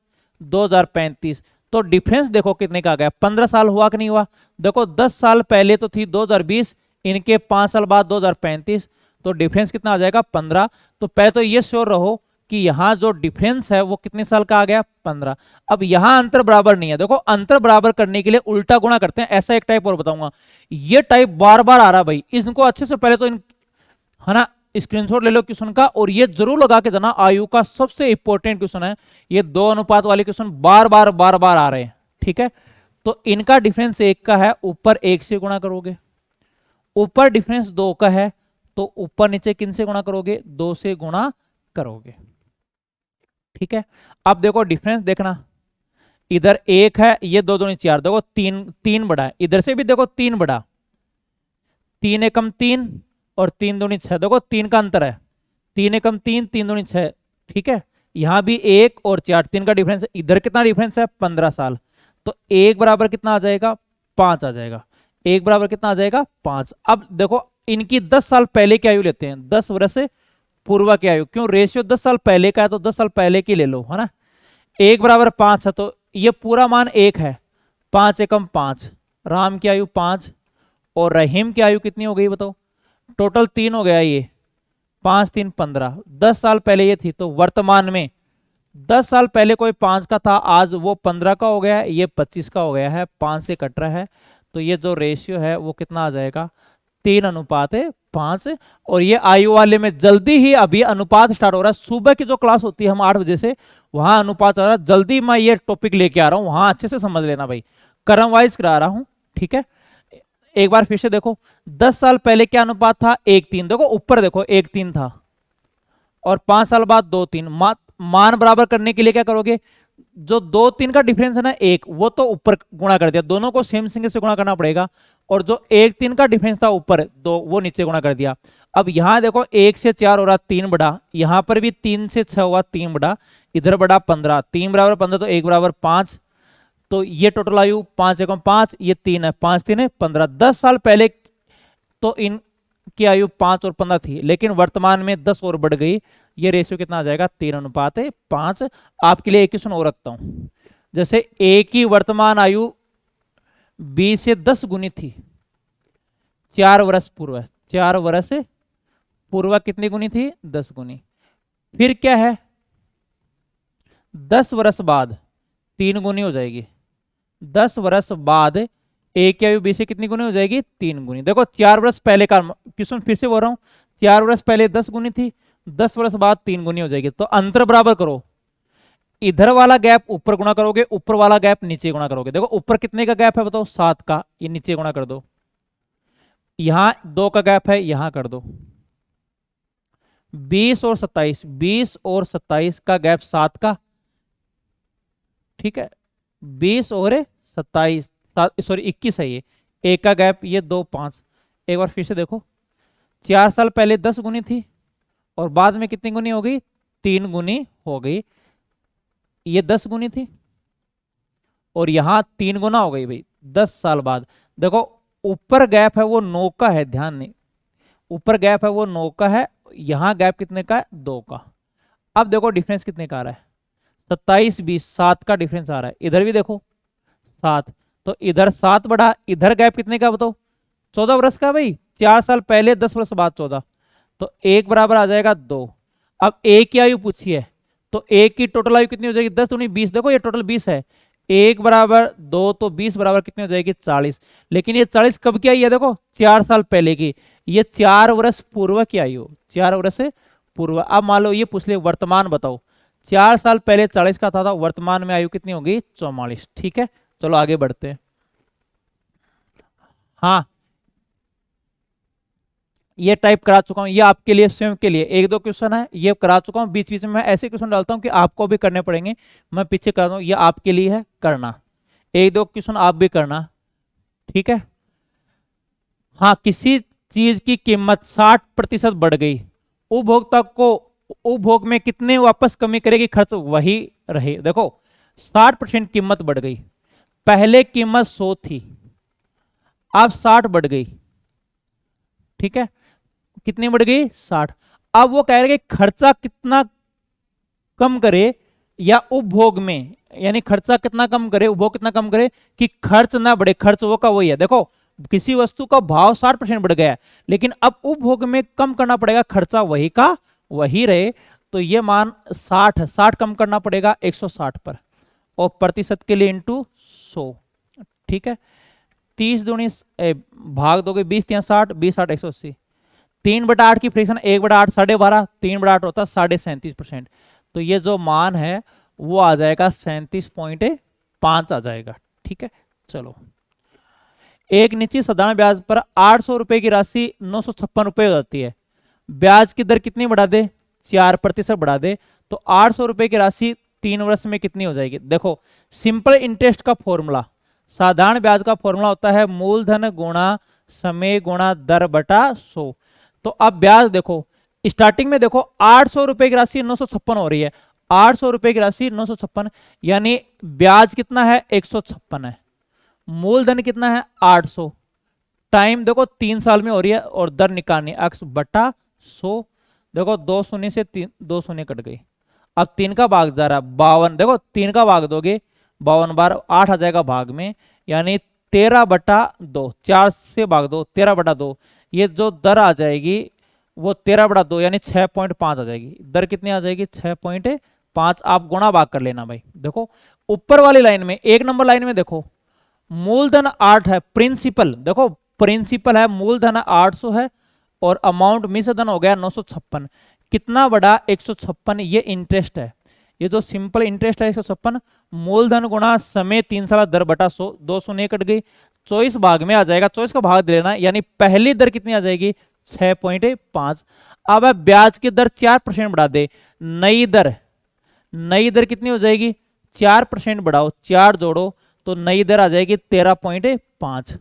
2035, तो डिफरेंस देखो कितने का आ गया? 15 साल हुआ कि नहीं हुआ? देखो 10 साल पहले तो थी 2020, इनके 5 साल बाद 2035, तो डिफरेंस कितना आ जाएगा? 15। तो पहले तो ये श्योर रहो कि यहां जो डिफरेंस है वो कितने साल का आ गया? 15। अब यहां अंतर बराबर नहीं है, देखो अंतर बराबर करने के लिए उल्टा गुणा करते हैं। ऐसा एक टाइप और बताऊंगा, ये टाइप बार बार आ रहा भाई, इसको अच्छे से पहले तो है ना स्क्रीनशॉट ले लो क्वेश्चन का, और ये जरूर लगा के जाना, आयु का सबसे इंपॉर्टेंट क्वेश्चन है ये। 2 अनुपात वाले क्वेश्चन बार बार आ रहे हैं। ठीक है, तो इनका डिफरेंस 1 का है, ऊपर 1 से गुणा करोगे, ऊपर डिफरेंस 2 का है, तो ऊपर नीचे किन से गुणा करोगे? 2 से गुणा करोगे। ठीक है, अब देखो डिफरेंस देखना, इधर 1 है, ये 2 दूनी 4, देखो 3 बड़ा है, इधर से भी देखो 3 बड़ा, 3 एकम 3 और 3 दूनी 6, देखो 3 का अंतर है, 3 एकम 3, 3 दूनी 6। ठीक है, यहां भी 1 और 4, 3 का डिफरेंस है, इधर कितना डिफरेंस है? 15 साल, तो 1 बराबर कितना आ जाएगा? 5 आ जाएगा। 1 बराबर कितना आ जाएगा? 5। अब देखो इनकी 10 साल पहले की आयु लेते हैं, 10 वर्ष से पूर्व की आयु, क्यों? रेशियो 10 साल पहले का है, तो 10 साल पहले की ले लो, है ना। 1 बराबर 5 है, तो ये पूरा मान 1 है, 5 एकम 5, राम की आयु 5 और रहीम की आयु कितनी हो गई बताओ, टोटल 3 हो गया ये, 5 3 15, 10 साल पहले ये थी, तो वर्तमान में 10 साल पहले कोई 5 का था, आज वो 15 का हो गया है, ये 25 का हो गया है, 5 से कट रहा है, तो ये जो रेशियो है वो कितना आ जाएगा, 3:5। और ये आयु वाले में जल्दी ही अभी अनुपात स्टार्ट हो रहा है, सुबह की जो क्लास होती है हम 8 बजे से, वहां अनुपात चल रहा है, जल्दी मैं ये टॉपिक लेके आ रहा हूं, वहां अच्छे से समझ लेना भाई, क्रम वाइज करा रहा हूं, ठीक है। एक बार फिर से देखो, 10 साल पहले क्या अनुपात था, 1:3, देखो ऊपर देखो 1:3 था, और 5 साल बाद 2:3, मान बराबर करने के लिए क्या करोगे, जो 2 3 का डिफरेंस है ना 1, वो तो ऊपर गुणा कर दिया, दोनों को सेम संख्या से गुणा करना पड़ेगा, और जो 1 3 का डिफरेंस था ऊपर 2, वो नीचे गुणा कर दिया। अब यहां देखो 1 से 4 हो रहा 3 बड़ा, यहां पर भी 3 से 6 हुआ 3 बड़ा, इधर बड़ा 15, 3 बराबर 15 तो 1 बराबर 5, तो ये टोटल आयु 5 एकम 5, ये 3 है, 5 3 है 15, 10 साल पहले तो इनकी आयु 5 और 15 थी, लेकिन वर्तमान में 10 और बढ़ गई, ये रेशियो कितना आ जाएगा, 3:5। आपके लिए एक क्वेश्चन और रखता हूं, जैसे ए की वर्तमान आयु बी से 10 गुनी थी 4 वर्ष पूर्व, 4 वर्ष पूर्व कितनी गुनी थी, 10 गुनी, फिर क्या है 10 वर्ष बाद 3 गुनी हो जाएगी, 10 वर्ष बाद ए की आयु बी से कितनी गुनी हो जाएगी, 3 गुनी। देखो 4 वर्ष पहले का क्वेश्चन फिर से बोल रहा हूं, 4 वर्ष पहले 10 गुनी थी, 10 वर्ष बाद 3 गुनी हो जाएगी, तो अंतर बराबर करो, इधर वाला गैप ऊपर गुणा करोगे, ऊपर वाला गैप नीचे गुणा करोगे, देखो ऊपर कितने का गैप है बताओ, 7 का, ये नीचे गुणा कर दो, यहां 2 का गैप है, यहां कर दो, 20 और 27, 20 और 27 का गैप 7 का, ठीक है, 20 और 27, सॉरी 21 है ये, एक का गैप, ये 2 5, एक बार फिर से देखो, 4 साल पहले 10 गुनी थी और बाद में कितनी गुनी हो गई, 3 गुनी हो गई, ये 10 गुनी थी और यहां 3 गुना हो गई भाई 10 साल बाद। देखो ऊपर गैप है वो 9 का है, ध्यान नहीं, ऊपर गैप है वो 9 का है, यहां गैप कितने का है, 2 का। अब देखो डिफरेंस कितने का आ रहा है, 27 20, 7 का डिफरेंस आ रहा है, इधर भी देखो 7, तो इधर 7 बढ़ा, इधर गैप कितने का बताओ, 14 वर्ष का भाई, 4 साल पहले 10 वर्ष बाद 14, तो 1 बराबर आ जाएगा 2। अब ए की आयु पूछी है, तो एक की टोटल आयु कितनी हो जाएगी, 10 दूनी 20, देखो ये टोटल 20 है, 1 बराबर 2, तो 20 बराबर कितनी हो जाएगी, 40। लेकिन ये 40 कब की आई है, देखो 4 साल पहले की, ये 4 वर्ष पूर्व की आयु, 4 वर्ष पूर्व। अब मान लो ये पूछ ले वर्तमान बताओ, 4 साल पहले 40 का था, वर्तमान में आयु कितनी होगी, 44। ठीक है, चलो आगे बढ़ते हैं। हाँ ये टाइप करा चुका हूं, ये आपके लिए स्वयं के लिए 1 2 क्वेश्चन है, ये करा चुका हूं, बीच बीच में मैं ऐसे क्वेश्चन डालता हूं कि आपको भी करने पड़ेंगे, मैं पीछे कर रहा हूं, ये आपके लिए है करना, 1 2 क्वेश्चन आप भी करना, ठीक है। हाँ किसी चीज की कीमत 60% बढ़ गई, उपभोक्ता को उपभोग में कितने वापस कमी करेगी, खर्च वही रहे। देखो 60% कीमत बढ़ गई, पहले कीमत 100 थी, अब 60 बढ़ गई, ठीक है, कितनी बढ़ गई 60। अब वो कह रहे कि खर्चा कितना कम करे या उपभोग में, यानी खर्चा कितना कम करे, उपभोग कितना कम करे कि खर्च ना बढ़े, खर्च वो का वही है। देखो किसी वस्तु का भाव 60% बढ़ गया है, लेकिन अब उपभोग में कम करना पड़ेगा, खर्चा वही का वही रहे, तो ये मान 60 है, 60 कम करना पड़ेगा 160 पर, और प्रतिशत के लिए इंटू 100, ठीक है। 30 दूनी भाग दोगे 20 3 60, 20 8 180, 3/8 की फ्रैक्शन 1/8 12.5, 3/8 होता है 37.5%, तो ये जो मान है वो आ जाएगा 37.5 आ जाएगा, ठीक है। चलो एक निश्चित साधारण ब्याज पर 800 रुपए की राशि 956 रुपए हो जाती है, ब्याज की दर कितनी बढ़ा दे, 4% बढ़ा दे, तो 800 रुपए की राशि 3 वर्ष में कितनी हो जाएगी। देखो सिंपल इंटरेस्ट का फॉर्मूला, साधारण ब्याज का फॉर्मूला होता है मूलधन गुणा समय गुणा दर बटा 100। तो अब ब्याज देखो स्टार्टिंग में देखो 800 रुपए की राशि 956 हो रही है, 800 रुपए की राशि 956, यानी ब्याज कितना है 156 है, मूलधन कितना है 800, टाइम देखो 3 साल में हो रही है, और दर निकालनी x बटा 100, देखो 2 शून्य से 2 शून्य कट गई। अब 3 का भाग जा रहा है 52, देखो 3 का भाग दोगे 52 बार 8 आ जाएगा भाग में, यानी 13/2, 4 से भाग दो 13/2, ये जो दर आ जाएगी वो 13/2 यानी 6.5 आ जाएगी। दर कितनी आ जाएगी 6.5। आप गुणा भाग कर लेना भाई। देखो ऊपर वाली लाइन में, 1 नंबर लाइन में देखो मूलधन 8 है, प्रिंसिपल देखो प्रिंसिपल है, मूलधन 800 है और अमाउंट मिश्रधन हो गया 956। कितना बड़ा 156, ये इंटरेस्ट है, ये जो सिंपल इंटरेस्ट है 156, मूलधन गुणा समय 3 साल दर बटा 100, 2 शून्य कट गई, 24 भाग में आ जाएगा, 24 का भाग दे लेना, यानी पहली दर कितनी आ जाएगी 6.5। अब ब्याज की दर 4% बढ़ा दे, नई दर कितनी हो जाएगी 4% बढ़ाओ, 4 जोड़ो तो नई दर आ जाएगी 13.5।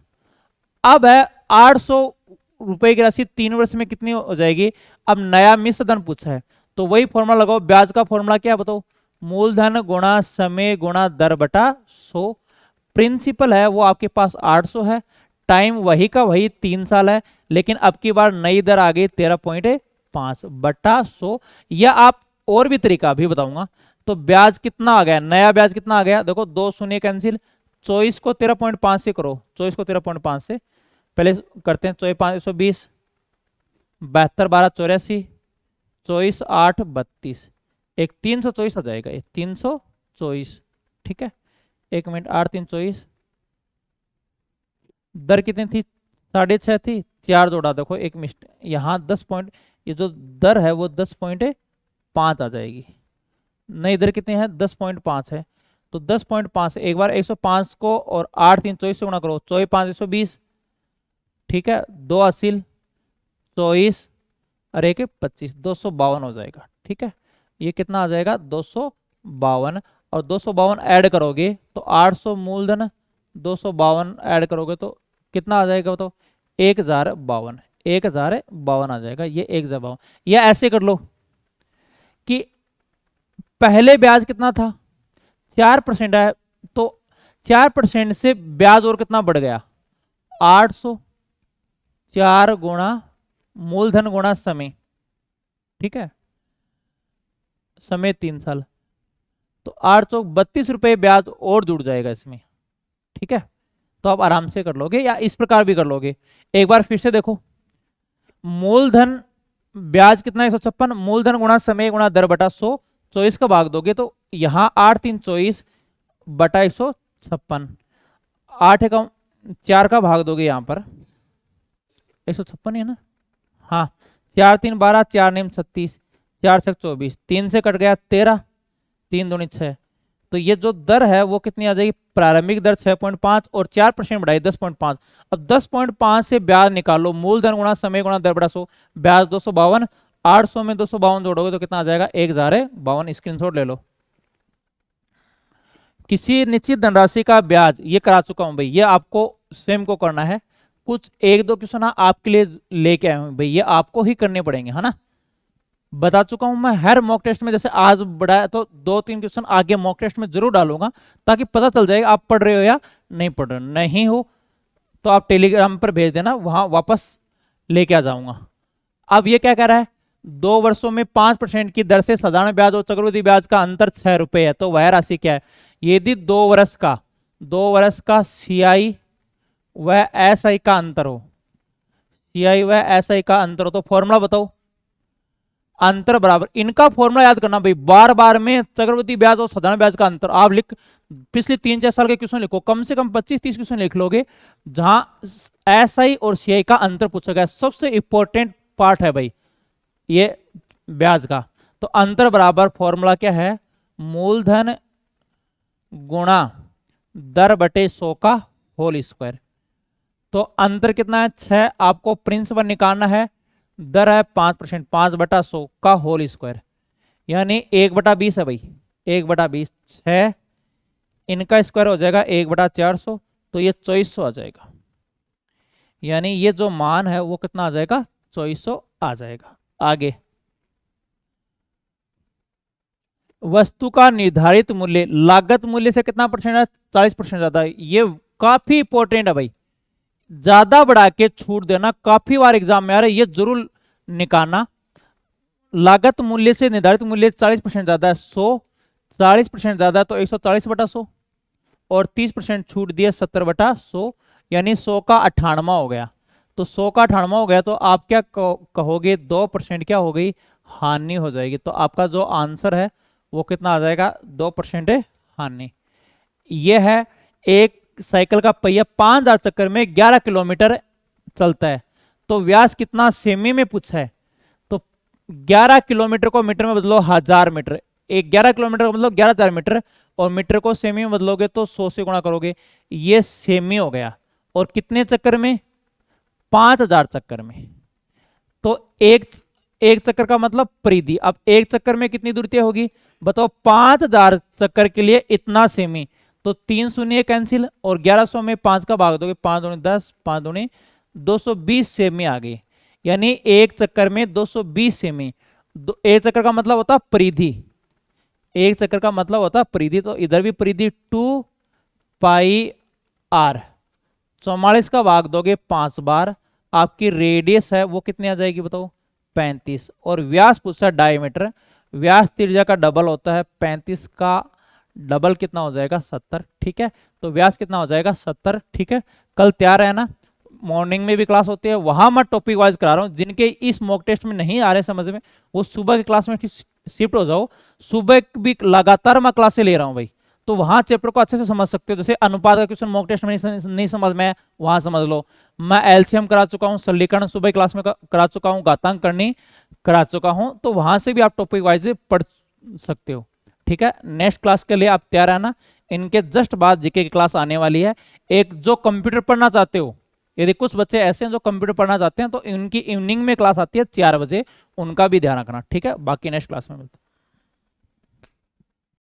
अब है 800 रुपए की राशि 3 वर्ष में कितनी हो जाएगी। अब नया मिश्रधन पूछा है तो वही फॉर्मूला लगाओ, ब्याज का फॉर्मूला क्या बताओ, मूलधन गुणा समय गुणा दर बटा 100। प्रिंसिपल है वो आपके पास 800 है, टाइम वही का वही 3 साल है, लेकिन अब की बार नई दर आ गई 13.5 बटा 100। या आप और भी तरीका भी बताऊंगा। तो ब्याज कितना आ गया, नया ब्याज कितना आ गया, देखो 2 शून्य कैंसिल, 24 को 13.5 से करो, 24 को 13.5 से पहले करते हैं, 24 5 120, 72 12 84, 24 8 32, एक 324 आ जाएगा, ये 324। ठीक है, 1 मिनट, 8 3 24, दर कितनी थी 6.5 थी, 4 जोड़ा, देखो एक मिनट यहाँ 10 पॉइंट, ये जो दर है वो 10.5 आ जाएगी। नई दर कितनी है 10.5 है, तो 10.5 एक बार 105 को और 8 3 24 से गुणा करो, 24 5 120, ठीक है, 2 असील 24 और 1 25, 252 हो जाएगा। ठीक है, ये कितना आ जाएगा 252, और 252 ऐड करोगे तो 800 मूलधन 252 ऐड करोगे तो कितना आ जाएगा बताओ 1052, 1052 आ जाएगा, ये 1052। या ऐसे कर लो कि पहले ब्याज कितना था 4% है, तो 4% से ब्याज और कितना बढ़ गया 800, 4 गुणा मूलधन गुणा समय, ठीक है, समय 3 साल, तो 832 रुपए ब्याज और जुड़ जाएगा इसमें। ठीक है, तो आप आराम से कर लोगे या इस प्रकार भी कर लोगे। एक बार फिर से देखो, मूलधन ब्याज कितना 156, मूलधन गुणा समय गुणा दर बटा 100, 24 का भाग दोगे तो यहां 8 3 24 बटा 156, 8 का 4 का भाग दोगे यहां पर 156 है ना, हाँ 4 3 12, 4 9 36, 4 6 24, 3 से कट गया 13, 3 दूनी 6, तो ये जो दर है वो कितनी आ जाएगी, प्रारंभिक दर 6.5 और 4% बढ़ाई 10.5। अब 10.5 से ब्याज निकालो, मूलधन गुणा समय गुणा दर बटा 100, ब्याज 252, 800 में 252 जोड़ोगे तो कितना आ जाएगा 1052। स्क्रीनशॉट ले लो। किसी निश्चित धनराशि का ब्याज, ये करा चुका हूं भाई, ये आपको स्वयं को करना है, कुछ 1-2 क्वेश्चन आपके लिए लेके आया हूं भाई, ये आपको ही करने पड़ेंगे, है ना, बता चुका हूं मैं हर मॉक टेस्ट में, जैसे आज बढ़ाया तो 2-3 क्वेश्चन आगे मॉक टेस्ट में जरूर डालूंगा, ताकि पता चल जाएगा आप पढ़ रहे हो या नहीं पढ़ रहे हो। नहीं हो तो आप टेलीग्राम पर भेज देना, वहां वापस लेके आ जाऊंगा। अब ये क्या कह रहा है, 2 वर्षों में 5% की दर से साधारण ब्याज और चक्रवृद्धि ब्याज का अंतर 6 रुपए है, तो वह राशि क्या है। यदि 2 वर्ष का CI व SI का अंतर हो, CI व SI का अंतर हो, तो फॉर्मूला बताओ, अंतर बराबर, इनका फॉर्मूला याद करना भाई, बार बार में चक्रवृद्धि ब्याज और साधारण ब्याज का अंतर आप लिख, पिछले 3-4 साल के क्वेश्चन लिखो, कम से कम 25-30 क्वेश्चन लिख लोगे जहां SI और CI का अंतर पूछा गया। सबसे इंपॉर्टेंट पार्ट है भाई ये ब्याज का। तो अंतर बराबर फॉर्मूला क्या है, मूलधन गुणा दर बटे 100 का होल स्क्वायर। तो अंतर कितना है 6, आपको प्रिंसिपल निकालना है, दर है 5%, 5 बटा 100 का होल स्क्वायर, यानी 1/20 है भाई, 1/20, 6 इनका स्क्वायर हो जाएगा 1/400, तो ये 2400 आ जाएगा, यानी ये जो मान है वो कितना आ जाएगा 2400 आ जाएगा। आगे, वस्तु का निर्धारित मूल्य लागत मूल्य से कितना परसेंट है, 40% ज्यादा है। ये काफी इंपॉर्टेंट है भाई, ज्यादा बढ़ा के छूट देना, काफी बार एग्जाम में आ रहा है, ये जरूर निकालना। लागत मूल्य से निर्धारित मूल्य 40% ज्यादा है, 100 40% ज्यादा है तो 140/100, और 30% छूट दिया 70/100, यानी 100 का 98वां हो गया। तो 100 का 98वां हो गया तो आप क्या कहोगे, 2% क्या हो गई, हानि हो जाएगी। तो आपका जो आंसर है वो कितना आ जाएगा, 2% हानि। यह है एक साइकिल का पहिया 5000 चक्कर में 11 किलोमीटर चलता है, तो व्यास कितना सेमी में पूछा है, तो 11 किलोमीटर को मीटर में बदलो 1000 मीटर, एक 11 किलोमीटर का मतलब 11,000 मीटर, और मीटर को सेमी में बदलोगे तो 100 से गुणा करोगे, ये सेमी हो गया। और कितने चक्कर में, 5000 चक्कर में। तो एक चक्कर का मतलब परिधि। अब एक चक्कर में कितनी दूरी तय होगी बताओ, 5000 चक्कर के लिए इतना सेमी, तो 3 शून्य कैंसिल, और 1100 में 5 का भाग दोगे, 5 दूनी 10, 5 दूनी 220 सेमी आ गई, यानी एक चक्कर में 220 सेमी। एक चक्कर का मतलब होता परिधि, एक चक्कर का मतलब होता परिधि, तो इधर भी परिधि 2 पाई आर, 44 का भाग दोगे 5 बार, आपकी रेडियस है वो कितनी आ जाएगी बताओ, 35। और व्यास पूछा डायमीटर, व्यास त्रिज्या का डबल होता है, 35 का डबल कितना हो जाएगा, 70। ठीक है, तो व्यास कितना हो जाएगा, 70। ठीक है, कल तैयार है ना, मॉर्निंग में भी क्लास होती है, वहां मैं टॉपिक वाइज करा रहा हूं। जिनके इस मॉक टेस्ट में नहीं आ रहे समझ में, वो सुबह की क्लास में शिफ्ट हो जाओ, सुबह भी लगातार मैं क्लासे ले रहा हूं भाई, तो वहां चैप्टर को अच्छे से समझ सकते हो। जैसे अनुपात का क्वेश्चन मॉक टेस्ट में नहीं समझ में, वहां समझ लो। मैं एलसीएम करा चुका हूं, सरलीकरण सुबह क्लास में करा चुका हूं, घातांक करनी करा चुका हूं, तो वहां से भी आप टॉपिक वाइज पढ़ सकते हो। ठीक है, नेक्स्ट क्लास के लिए आप तैयार रहना, इनके जस्ट बाद जीके की क्लास आने वाली है। एक जो कंप्यूटर पढ़ना चाहते हो, यदि कुछ बच्चे ऐसे हैं जो कंप्यूटर पढ़ना चाहते हैं, तो इनकी इवनिंग में क्लास आती है 4 बजे, उनका भी ध्यान रखना। ठीक है, बाकी नेक्स्ट क्लास में मिलते हैं।